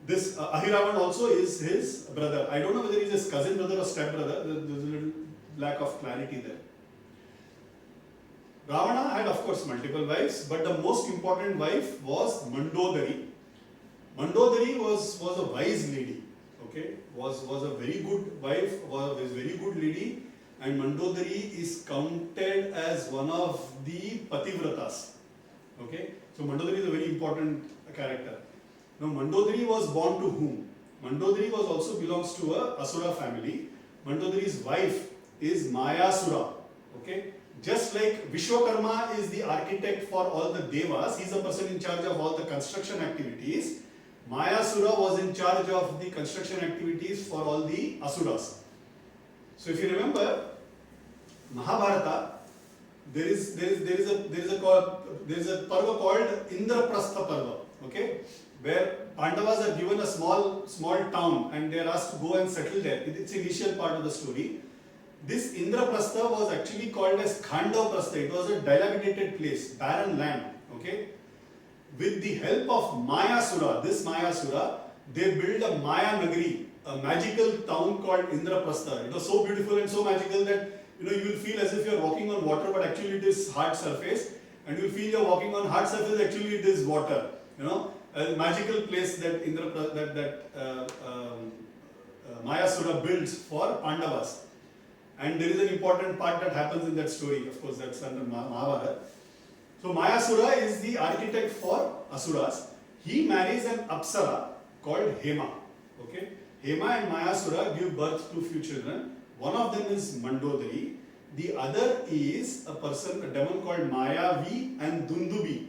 This Ahiravan also is his brother. I don't know whether he is his cousin brother or step brother. There is a little lack of clarity there. Ravana had of course multiple wives, but the most important wife was Mandodari. Mandodari was a wise lady. Okay, was a very good wife, was a very good lady, and Mandodari is counted as one of the Pativratas. Okay, so Mandodari is a very important character. Now Mandodari was born to whom? Mandodari also belongs to a Asura family. Mandodari's wife is Mayasura. Okay, just like Vishwakarma is the architect for all the devas, he is a person in charge of all the construction activities. Mayasura was in charge of the construction activities for all the Asuras. So if you remember, Mahabharata, there is a parva called Indraprastha Parva, okay, where Pandavas are given a small town and they are asked to go and settle there. It's the initial part of the story. This Indraprastha was actually called as Khandavaprastha. It was a dilapidated place, barren land, okay. With the help of Mayasura, they built a Maya Nagari, a magical town called Indraprastha. It was so beautiful and so magical that you will feel as if you are walking on water, but actually it is hard surface, and you will feel you are walking on hard surface. Actually, it is water. A magical place that Mayasura builds for Pandavas. And there is an important part that happens in that story. Of course, that's under Mahabharata. So Mayasura is the architect for Asuras. He marries an Apsara called Hema. Okay, Hema and Mayasura give birth to few children. One of them is Mandodari. The other is a demon called Mayavi and Dundubi.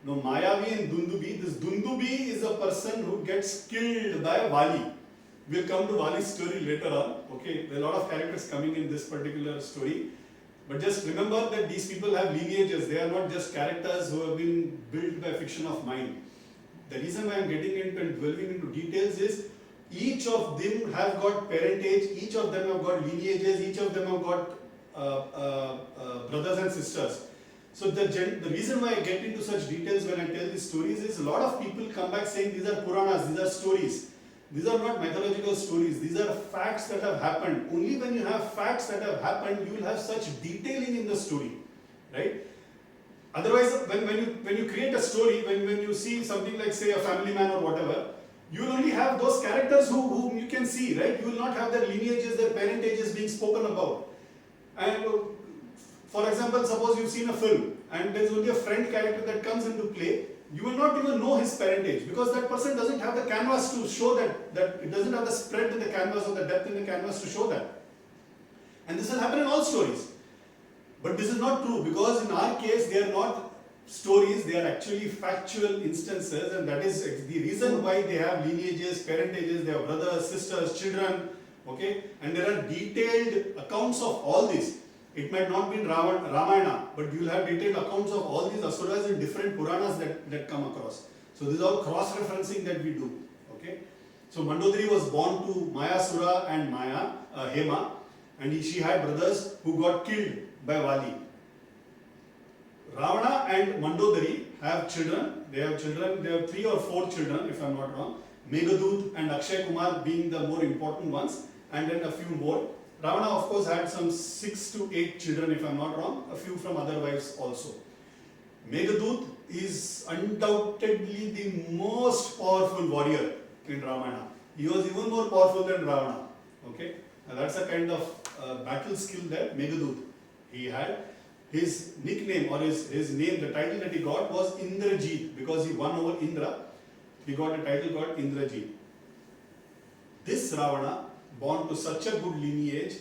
Now Mayavi and Dundubi, this Dundubi is a person who gets killed by Vali. We'll come to Vali's story later on. Okay, there are a lot of characters coming in this particular story. But just remember that these people have lineages. They are not just characters who have been built by fiction of mind. The reason why I am getting into and delving into details is each of them have got parentage, each of them have got lineages, each of them have got brothers and sisters. So the reason why I get into such details when I tell these stories is a lot of people come back saying these are Puranas, these are stories. These are not mythological stories, these are facts that have happened. Only when you have facts that have happened, you will have such detailing in the story, right? Otherwise, when you create a story, when you see something like, say, a family man or whatever, you will only have those characters whom you can see, right? You will not have their lineages, their parentages being spoken about. And for example, suppose you've seen a film and there's only a friend character that comes into play, you will not even know his parentage because that person doesn't have the canvas to show that it doesn't have the spread in the canvas or the depth in the canvas to show that. And this will happen in all stories. But this is not true because in our case they are not stories, they are actually factual instances, and that is the reason why they have lineages, parentages, they have brothers, sisters, children, okay, and there are detailed accounts of all this. It might not be in Ramayana, but you will have detailed accounts of all these asuras in different Puranas that come across. So this is all cross-referencing that we do. Okay. So Mandodari was born to Mayasura and Hema, and she had brothers who got killed by Vali. Ravana and Mandodari have children. They have 3 or 4 children, if I am not wrong. Meghadut and Akshay Kumar being the more important ones, and then a few more. Ravana, of course, had some 6 to 8 children, if I am not wrong, a few from other wives also. Meghadut is undoubtedly the most powerful warrior in Ramayana. He was even more powerful than Ravana. Okay, now that's a kind of battle skill that Meghadut he had. His nickname or his name, the title that he got was Indrajit because he won over Indra. He got a title called Indrajit. This Ravana, born to such a good lineage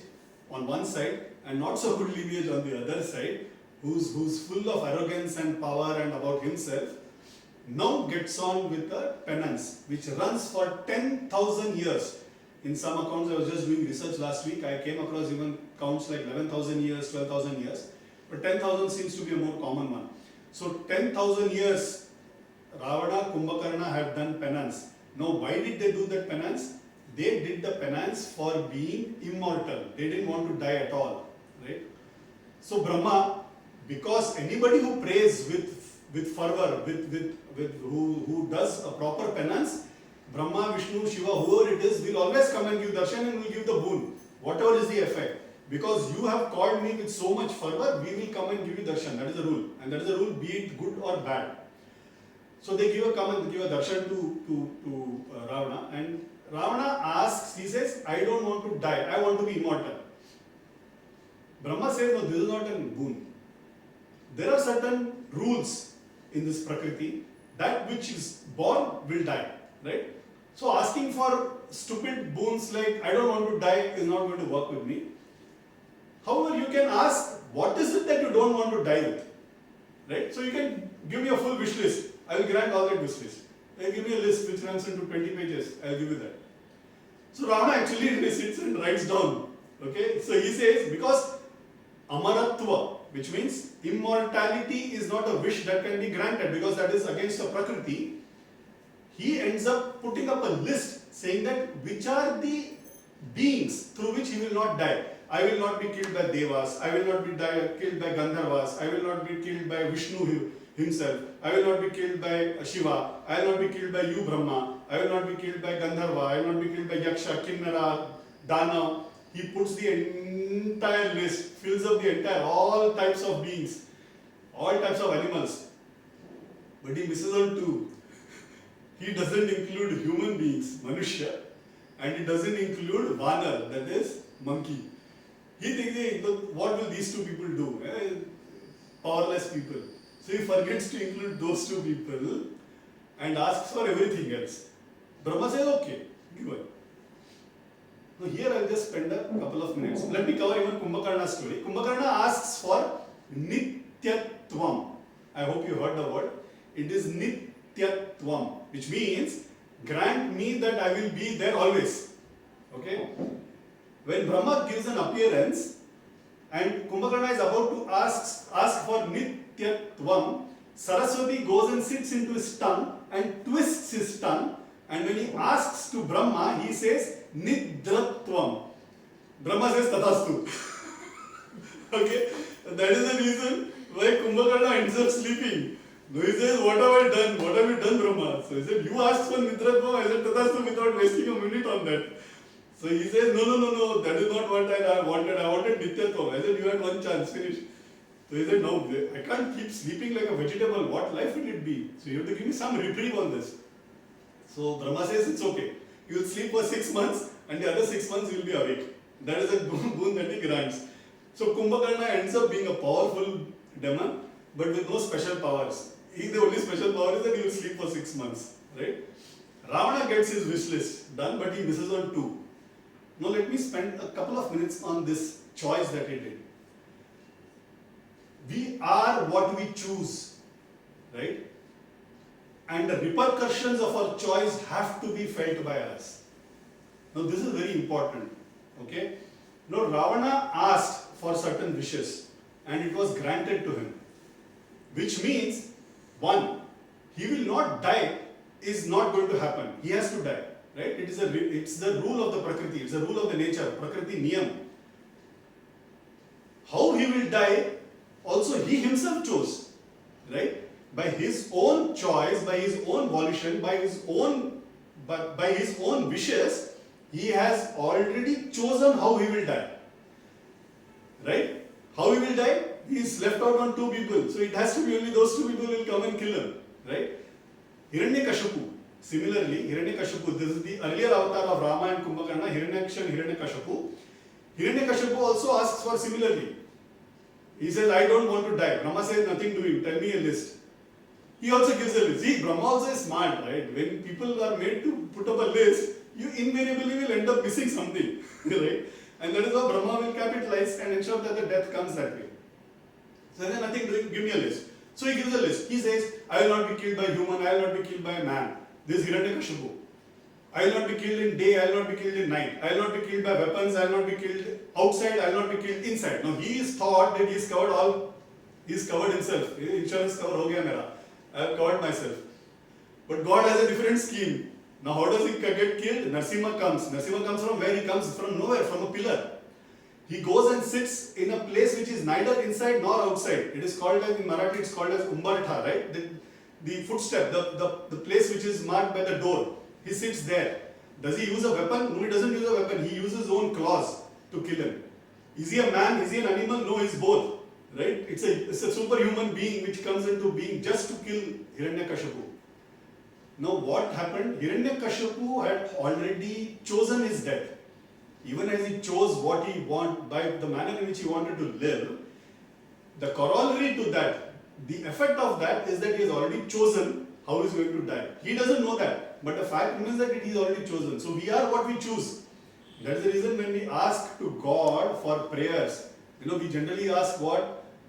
on one side and not so good lineage on the other side, who's full of arrogance and power and about himself, now gets on with a penance which runs for 10,000 years. In some accounts, I was just doing research last week, I came across even counts like 11,000 years, 12,000 years, but 10,000 seems to be a more common one. So 10,000 years, Ravana, Kumbhakarna have done penance. Now why did they do that penance? They did the penance for being immortal. They didn't want to die at all, right? So Brahma, because anybody who prays with fervor, who does a proper penance, Brahma, Vishnu, Shiva, whoever it is, will always come and give darshan and will give the boon, whatever is the effect. Because you have called me with so much fervor, we will come and give you darshan. That is the rule, and that is the rule, be it good or bad. So they come and give a darshan to Ravana, and Ravana asks, he says, I don't want to die, I want to be immortal. Brahma says, no, this is not a boon. There are certain rules in this Prakriti, that which is born will die, right? So asking for stupid boons like, I don't want to die is not going to work with me. However, you can ask, what is it that you don't want to die with? Right? So you can give me a full wish list. I will grant all that wish list. Give me a list which runs into 20 pages. I will give you that. So Ravana actually sits and writes down. Okay? So he says, because Amaratva, which means immortality is not a wish that can be granted because that is against the Prakriti. He ends up putting up a list saying that which are the beings through which he will not die. I will not be killed by Devas, I will not be killed by Gandharvas, I will not be killed by Vishnu himself, I will not be killed by Shiva, I will not be killed by you Brahma, I will not be killed by Gandharva, I will not be killed by Yaksha, Kinnara, Dana. He puts the entire list, fills up the entire, all types of beings, all types of animals. But he misses on two. He doesn't include human beings, Manushya, and he doesn't include Vanar, that is monkey. He thinks, hey, what will these two people do? Powerless people. So he forgets to include those two people and asks for everything else. Brahma says, okay, give it. Now here I'll just spend a couple of minutes. Let me cover even Kumbhakarna's story. Kumbhakarna asks for Nityatvam. I hope you heard the word. It is Nityatvam, which means grant me that I will be there always. Okay? When Brahma gives an appearance and Kumbhakarna is about to ask for Nityatvam, Saraswati goes and sits into his tongue and twists his tongue, and when he asks to Brahma, he says Nidratvam. Brahma says Tatastu. Okay? That is the reason why Kumbhakarna ends up sleeping. So he says, what have I done? What have you done, Brahma? So he said, you asked for Nidratvam, I said Tatastu without wasting a minute on that. So he says, no, that is not what I wanted. I wanted Nityatvam. I said, you had one chance, finish. So he said, no, I can't keep sleeping like a vegetable. What life will it be? So you have to give me some reprieve on this. So Brahma says, it's okay. You will sleep for 6 months and the other 6 months you will be awake. That is a boon that he grants. So Kumbhakarna ends up being a powerful demon, but with no special powers. The only special power is that he will sleep for 6 months. Right? Ravana gets his wish list done, but he misses on 2. Now let me spend a couple of minutes on this choice that he did. We are what we choose, right? And the repercussions of our choice have to be felt by us. Now this is very important, okay? Now Ravana asked for certain wishes and it was granted to him. Which means, one, he will not die is not going to happen. He has to die. Right? It's the rule of the Prakriti, it's the rule of the nature, Prakriti Niyam. How he will die, also he himself chose. Right? By his own choice, by his own volition, by his own wishes, he has already chosen how he will die. Right? How he will die? He is left out on 2 people. So it has to be only those 2 people who will come and kill him. Right? Hiranyakashipu. Similarly, Hiranyakashipu, this is the earlier avatar of Rama and Kumbhakarna, Hiranyaksha and Hiranyakashipu. Hiranyakashipu also asks for similarly. He says, I don't want to die. Brahma says, nothing doing, tell me a list. He also gives a list. See, Brahma also is smart, right? When people are made to put up a list, you invariably will end up missing something, right? And that is how Brahma will capitalize and ensure that the death comes that way. So then nothing doing, give me a list. So he gives a list. He says, I will not be killed by human, I will not be killed by man. This is Hiranyakashipu. I will not be killed in day, I will not be killed in night. I will not be killed by weapons, I will not be killed outside, I will not be killed inside. Now he is thought that he is covered all, he is covered himself. Insurance cover ho gaya mera. I have covered myself. But God has a different scheme. Now how does he get killed? Narsimha comes. Narsimha comes from where? He comes from nowhere, from a pillar. He goes and sits in a place which is neither inside nor outside. It is called as, in Marathi, it's called as Umbartha, right? The footstep, the place which is marked by the door. He sits there. Does he use a weapon? No, he doesn't use a weapon. He uses his own claws to kill him. Is he a man? Is he an animal? No, he's both. Right? It's a superhuman being which comes into being just to kill Hiranyakashipu. Now what happened? Hiranyakashipu had already chosen his death. Even as he chose what he wanted, by the manner in which he wanted to live, the corollary to that, the effect of that is that he has already chosen how he is going to die. He doesn't know that, but the fact remains that he is already chosen. So we are what we choose. That is the reason when we ask to God for prayers, we generally ask God,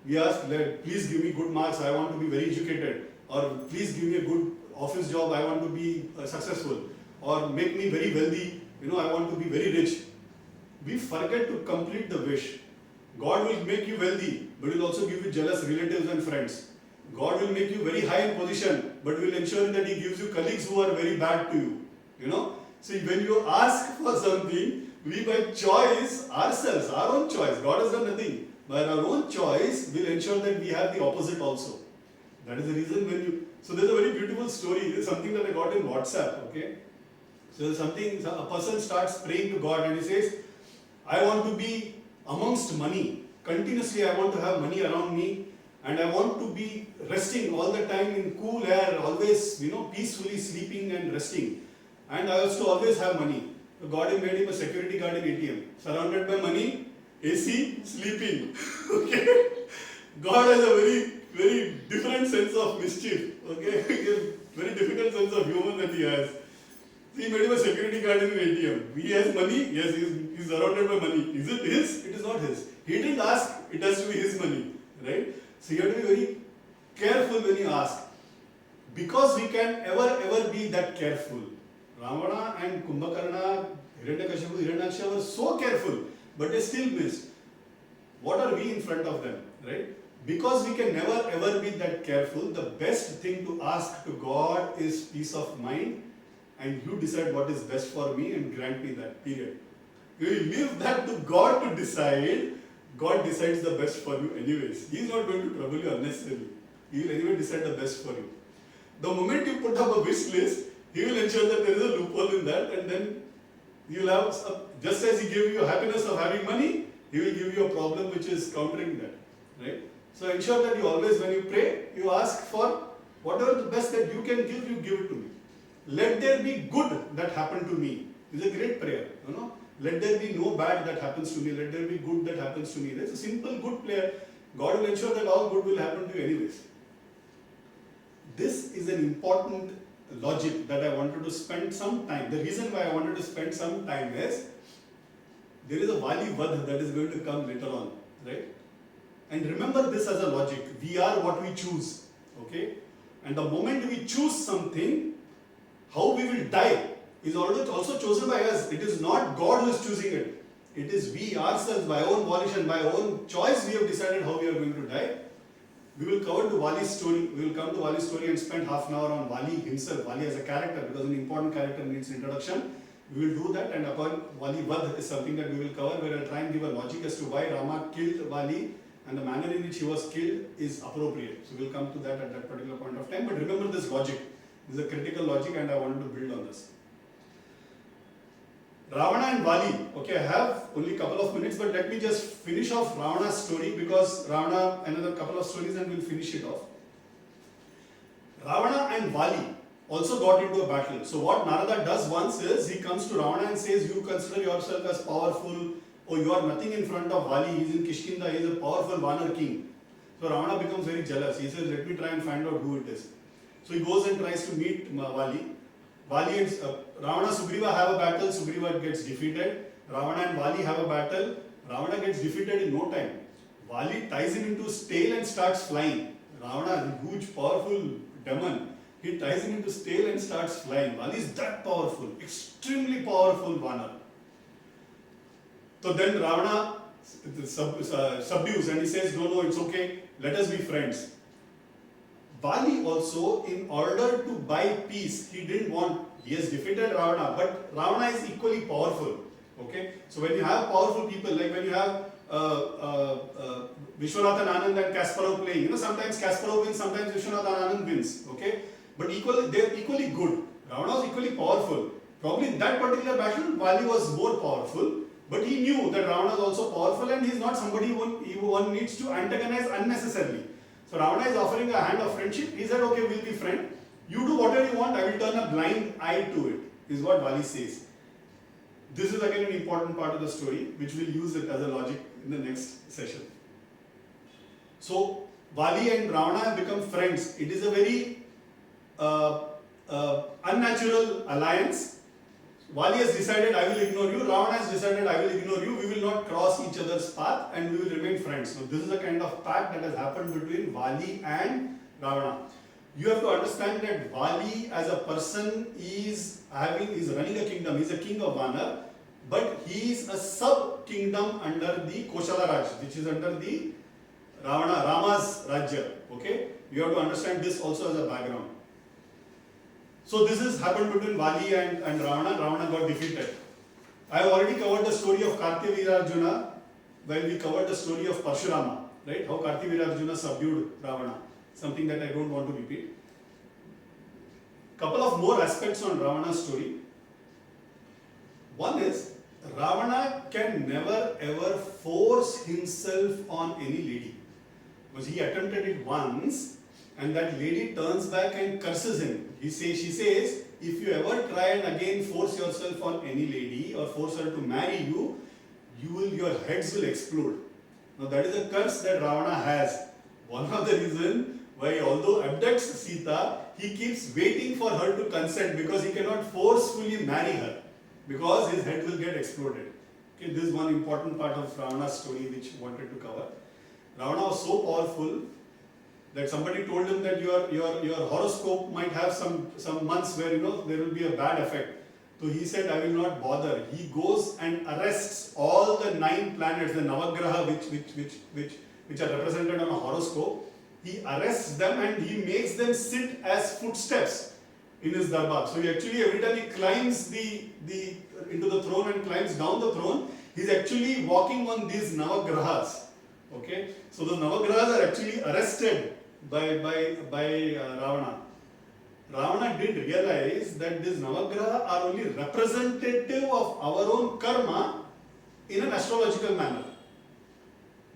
we ask, please give me good marks, I want to be very educated, or please give me a good office job, I want to be successful, or make me very wealthy, I want to be very rich. We forget to complete the wish. God will make you wealthy. but will also give you jealous relatives and friends. God will make you very high in position, but will ensure that He gives you colleagues who are very bad to you. You know? See, when you ask for something, we by choice, ourselves, our own choice, God has done nothing. By our own choice, will ensure that we have the opposite also. That is the reason when you. So there's a very beautiful story. There's something that I got in WhatsApp. Okay. So there's something. A person starts praying to God and he says, "I want to be amongst money. Continuously, I want to have money around me, and I want to be resting all the time in cool air, always peacefully sleeping and resting. And I also always have money." So God has made him a security guard in ATM, surrounded by money, AC, sleeping. Okay. God has a very different sense of mischief. Okay, very difficult sense of humor that he has. He made him a security guard in an ATM. He has money. Yes, he's surrounded by money. Is it his? It is not his. He didn't ask. It has to be his money, right? So you have to be very careful when you ask, because we can ever be that careful. Ravana and Kumbhakarna, Hiranyakashipu, Hiranyaksha were so careful, but they still missed. What are we in front of them, right? Because we can never ever be that careful, the best thing to ask to God is peace of mind, and you decide what is best for me and grant me that, period. You leave that to God to decide. God decides the best for you anyways. He is not going to trouble you unnecessarily. He will anyway decide the best for you. The moment you put up a wish list, He will ensure that there is a loophole in that, and then you will have, just as He gave you happiness of having money, He will give you a problem which is countering that, right? So ensure that you always, when you pray, you ask for whatever the best that you can give, you give it to me. Let there be good that happen to me. It's a great prayer, Let there be no bad that happens to me. Let there be good that happens to me. That's a simple, good prayer. God will ensure that all good will happen to you anyways. This is an important logic that I wanted to spend some time. The reason why I wanted to spend some time is, there is a Vali Vadh that is going to come later on, right? And remember this as a logic. We are what we choose, okay? And the moment we choose something, how we will die is also chosen by us. It is not God who is choosing it. It is we ourselves, by own volition, by own choice, we have decided how we are going to die. We will cover the Vali's story. We will come to Vali's story and spend half an hour on Vali himself, Vali as a character, because an important character needs introduction. We will do that, and upon Vali Vadh is something that we will cover, where I will try and give a logic as to why Rama killed Vali, and the manner in which he was killed is appropriate. So we will come to that at that particular point of time. But remember this logic. This is a critical logic, and I wanted to build on this. Ravana and Vali. Okay, I have only a couple of minutes, but let me just finish off Ravana's story, because Ravana, another couple of stories, and we'll finish it off. Ravana and Vali also got into a battle. So what Narada does once is, he comes to Ravana and says, you consider yourself as powerful, oh, you are nothing in front of Vali, he is in Kishkinda, he is a powerful Vanar king. So Ravana becomes very jealous. He says, let me try and find out who it is. So he goes and tries to meet Vali. Vali and Ravana Sugriva have a battle, Sugriva gets defeated. Ravana and Vali have a battle, Ravana gets defeated in no time. Vali ties him into his tail and starts flying. Ravana, a huge, powerful demon, he ties him into his tail and starts flying. Vali is that powerful, extremely powerful Vanar. So then Ravana subdues and he says, no, it's okay, let us be friends. Vali also, in order to buy peace, he didn't want, he has defeated Ravana, but Ravana is equally powerful. Okay? So when you have powerful people, like when you have Vishwanathan Anand and Kasparov playing, sometimes Kasparov wins, sometimes Vishwanathan Anand wins. Okay? But they are equally good. Ravana was equally powerful. Probably in that particular battle, Vali was more powerful, but he knew that Ravana is also powerful, and he is not somebody who one needs to antagonize unnecessarily. So Ravana is offering a hand of friendship. He said, okay, we'll be friends. You do whatever you want, I will turn a blind eye to it, is what Vali says. This is again an important part of the story, which we'll use it as a logic in the next session. So Vali and Ravana have become friends. It is a very unnatural alliance. Vali has decided, I will ignore you. Ravana has decided, I will ignore you. We will not cross each other's path and we will remain friends. So this is a kind of pact that has happened between Vali and Ravana. You have to understand that Vali as a person is running a kingdom. He is a king of Vanar, but he is a sub-kingdom under the Koshala Raj, which is under the Rama's Rajya. Okay, you have to understand this also as a background. So this is happened between Vali and Ravana. Ravana got defeated. I have already covered the story of Kartyaveera Arjuna when we covered the story of Parshurama, right? How Kartyaveera Arjuna subdued Ravana. Something that I don't want to repeat. Couple of more aspects on Ravana's story. One is Ravana can never ever force himself on any lady. Because he attempted it once and that lady turns back and curses him. She says, if you ever try and again force yourself on any lady or force her to marry you, your heads will explode. Now that is a curse that Ravana has. One of the reasons why, although abducts Sita, he keeps waiting for her to consent because he cannot forcefully marry her because his head will get exploded. Okay, this is one important part of Ravana's story which I wanted to cover. Ravana was so powerful that somebody told him that your horoscope might have some months where there will be a bad effect. So he said, I will not bother. He goes and arrests all the 9 planets, the Navagraha which are represented on a horoscope. He arrests them and he makes them sit as footsteps in his darbar. So he actually, every time he climbs into the throne and climbs down the throne, he's actually walking on these Navagrahas. Okay, so the Navagrahas are actually arrested by Ravana. Ravana didn't realize that these Navagraha are only representative of our own karma in an astrological manner.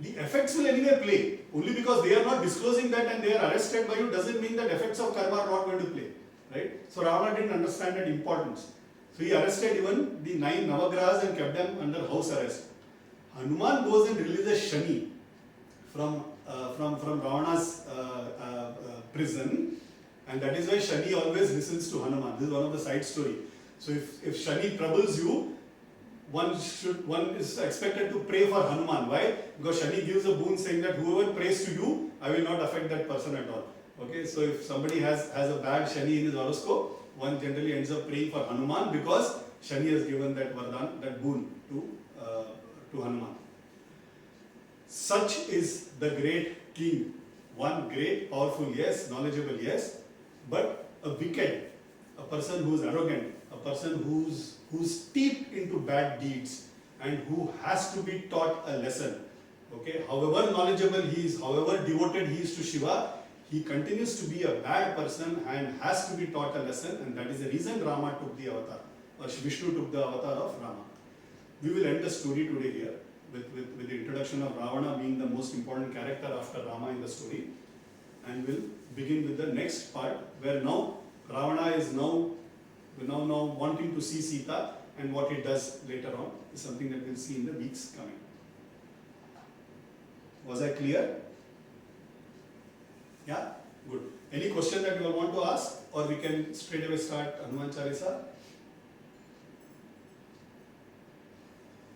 The effects will anyway play. Only because they are not disclosing that and they are arrested by you doesn't mean that effects of karma are not going to play. Right? So Ravana didn't understand that importance. So he arrested even the 9 Navagrahas and kept them under house arrest. Hanuman goes and releases Shani from Ravana's prison, and that is why Shani always listens to Hanuman. This is one of the side story. So if Shani troubles you, one is expected to pray for Hanuman. Why? Because Shani gives a boon saying that whoever prays to you, I will not affect that person at all. Okay, so if somebody has a bad Shani in his horoscope, one generally ends up praying for Hanuman because Shani has given that vardhan, that boon to Hanuman. Such is the great king. One great, powerful, yes, knowledgeable, yes, but a wicked, a person who is arrogant, a person who's steeped into bad deeds and who has to be taught a lesson. Okay, however knowledgeable he is, however devoted he is to Shiva, he continues to be a bad person and has to be taught a lesson, and that is the reason Rama took the avatar, or Vishnu took the avatar of Rama. We will end the story today here with the introduction of Ravana being the most important character after Rama in the story, and we'll begin with the next part where now Ravana is now wanting to see Sita, and what he does later on is something that we'll see in the weeks coming. Was I clear? Yeah? Good. Any question that you all want to ask, or we can straight away start Hanuman Chalisa?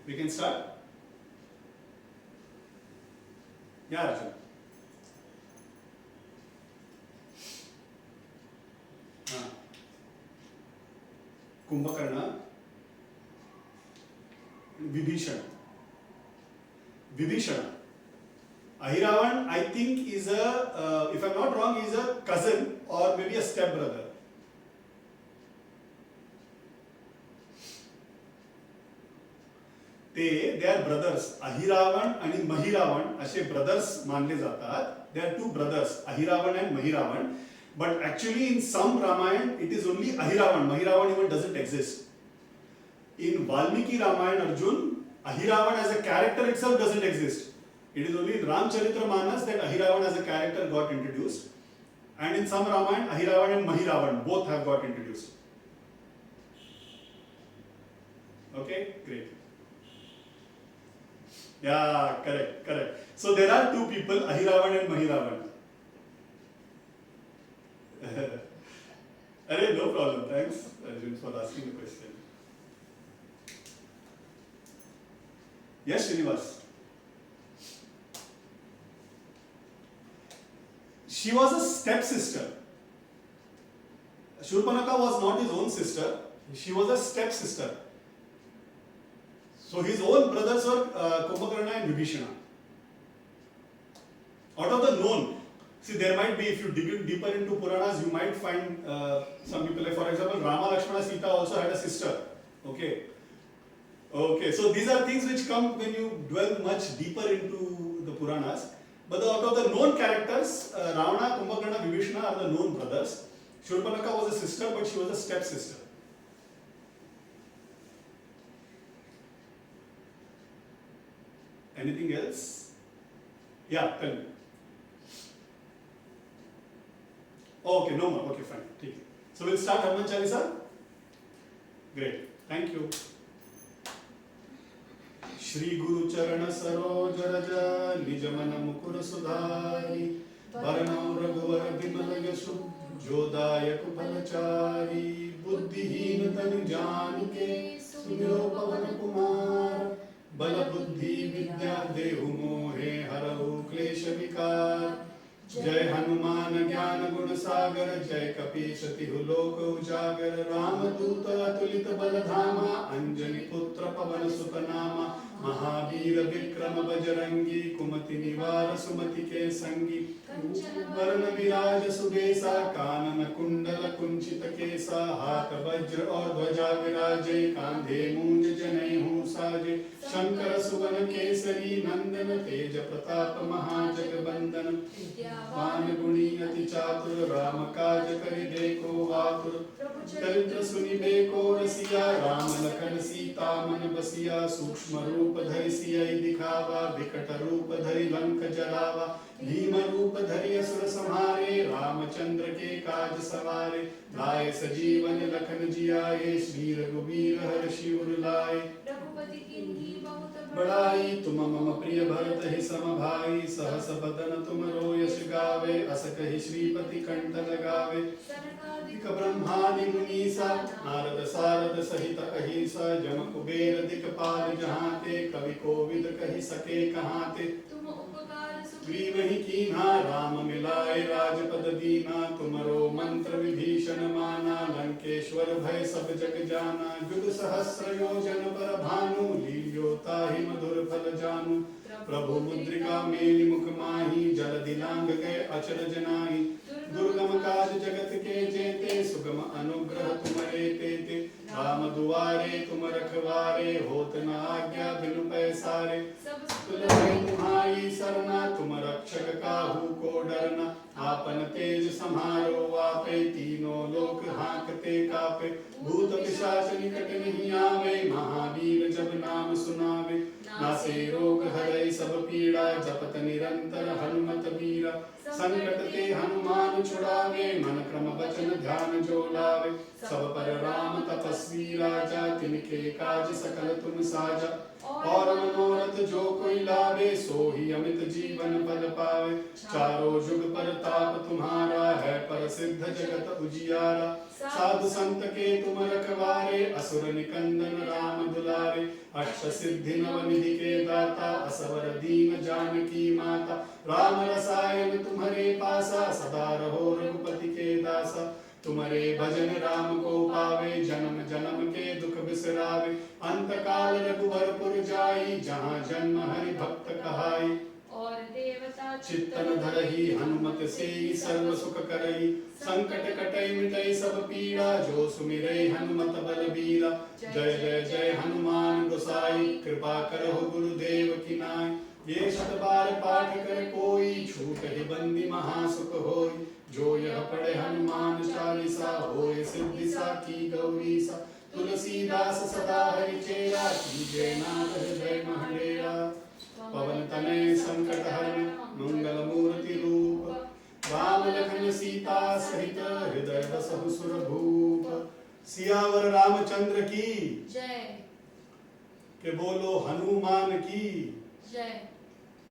We can start? Yeah, Arjun. Kumbhakarna, Vibhishana. Ahiravan, I think, is if I'm not wrong, is a cousin or maybe a stepbrother. They are brothers. Ahiravan and Mahiravan, ashe brothers manle जातात. There are 2 brothers, Ahiravan and Mahiravan. But actually in some Ramayana, it is only Ahiravan. Mahiravan even doesn't exist. In Valmiki Ramayana, Arjun, Ahiravan as a character itself doesn't exist. It is only in Ramcharitramanas that Ahiravan as a character got introduced. And in some Ramayana, Ahiravan and Mahiravan both have got introduced. Okay, great. Yeah, correct. So there are 2 people, Ahiravan and Mahiravan. No problem. Thanks, Arjun, for asking the question. Yes, Srinivas. She was a stepsister. Shurpanakha was not his own sister. She was a stepsister. So his own brothers were Kumbhakarna and Vibhishana. Out of the known, see there might be, if you dig deeper into Puranas, you might find some people, like for example, Rama, Lakshmana, Sita also had a sister. Okay. Okay, so these are things which come when you dwell much deeper into the Puranas. But out of the known characters, Ravana, Kumbhakarna, Vibhishana are the known brothers. Shurpanakha was a sister, but she was a step sister. Anything else? Yeah, tell me. Okay, no more. Okay, fine. Take it. So we'll start Hanuman Chalisa. Great. Thank you. Shri गुरु चरण सरोज रज निज मन मुकुर सुधारी वरणौ रघुवर विमल यशु जोदायक फलचारी बुद्धिहीन तनु जानिके सुमिरो पवन कुमार बल बुद्धि विद्या देहु मोहे हरहु क्लेश विकार जय हनुमान ज्ञान गुण सागर जय कपीश तिहु लोक उजागर रामदूत अतुलित बल धामा अंजनी पुत्र पवन सुत नामा महावीर विक्रम बजरंगी कुमति निवार सुमति के संगी वरण विराज सुबेसा कानन कुंडल कुंचित केसा हाथ वज्र और ध्वजा विराजे कांधे मूंज जनेऊ साजे शंकर सुवन केसरी नंदन तेज प्रताप महाजगबंदन वान गुणी अति चातुर राम काज करि को आतुर चरित्र सुनिबे को रसिया राम लखन सीता मन बसिया सूक्ष्म रूप धरि सियहि दिखावा विकट रूप धरि लंक जरावा भीम रूप धरि असुर संहारे रामचंद्र के काज सवारे लाए सजीवन लखन जियाए श्री रघुवीर हर्षि उर लाए रघुपति कीन्ही बहुत बड़ाई तुम मम प्रिय भरत ही सम भाई सहस बदन तुम रोयस गावे अस कहि श्रीपति कंठ लगावे सनकादिक ब्रह्मादि मुनीसा नारद सारद सहित अहिसा जम कुबेर दिक्पाल जहाँ ते कवि कोविद कहि सके कहाँ ते तुम उपकार ग्रीव ही कीन्हा राम मिलाए राजपद दीना तुमरो मंत्र विभीषण माना लंकेश्वर भय सब जग जाना जुग सहस्र योजन पर भानु लील्यो ताहि मधुर फल जानु प्रभु मुद्रिका मेलि मुख माही जल दिलांग गए अचरज नाहि दुर्गम काज जगत के जेते सुगम अनुग्रह तुम्हारे तेते राम दुआरे तुम रखवारे होत न आज्ञा बिनु पैसारे सब तुलसी तुम्हारी सरना तुम रक्षक काहू को डरना आपन तेज समारो आपे तीनों लोक हांकते कापे भूत पिशाच निकट नहीं आवे महावीर जब नाम सुनावे नासे रोग हरै सब पीड़ा जपत निरंतर हनुमत बीरा संकट ते हनुमान छुड़ावे मन क्रम वचन ध्यान जो लावे सब पर राम तपस्वी राजा तिनके काज सकल तुम साजा और मनोरथ जो कोई लावे सो ही अमित जीवन पद पावे चारों जुग पर ताप तुम्हारा है पर सिद्ध जगत उजियारा साधु संत के तुम रखवारे असुर निकंदन राम दुलारे अष्ट सिद्धि नव निधि के दाता असवर दीन जानकी माता राम रसायन तुम्हारे पासा सदा रहो रघुपति के दासा तुम्हारे भजन राम को पावे जन्म जन्म के दुख बिसरावे अंत काल रघुवरपुर जाई जहाँ जन्म हरि भक्त कहाई और देवता चित्तन धरहि हनुमत से सर्व सुख करई संकट कटई मिटई सब पीड़ा जो सुमिरै हनुमत बल बीरा जय जय जय हनुमान गोसाई कृपा करहु गुरुदेव की नाई ये शत बार पाठ कर कोई छूट ही बंदी महासुख होई जो यह पढ़े हनुमान चालीसा होए सिद्धि साखी गौरीसा तुलसीदास सदा हरि चेरा कीजय नाथ हृदय महडेरा पवन तनय संकट हरण मंगल मूर्ति रूप राम लखन सीता सहित हृदय बसहु सुर भूप सियावर रामचंद्र की जय के बोलो हनुमान की जय।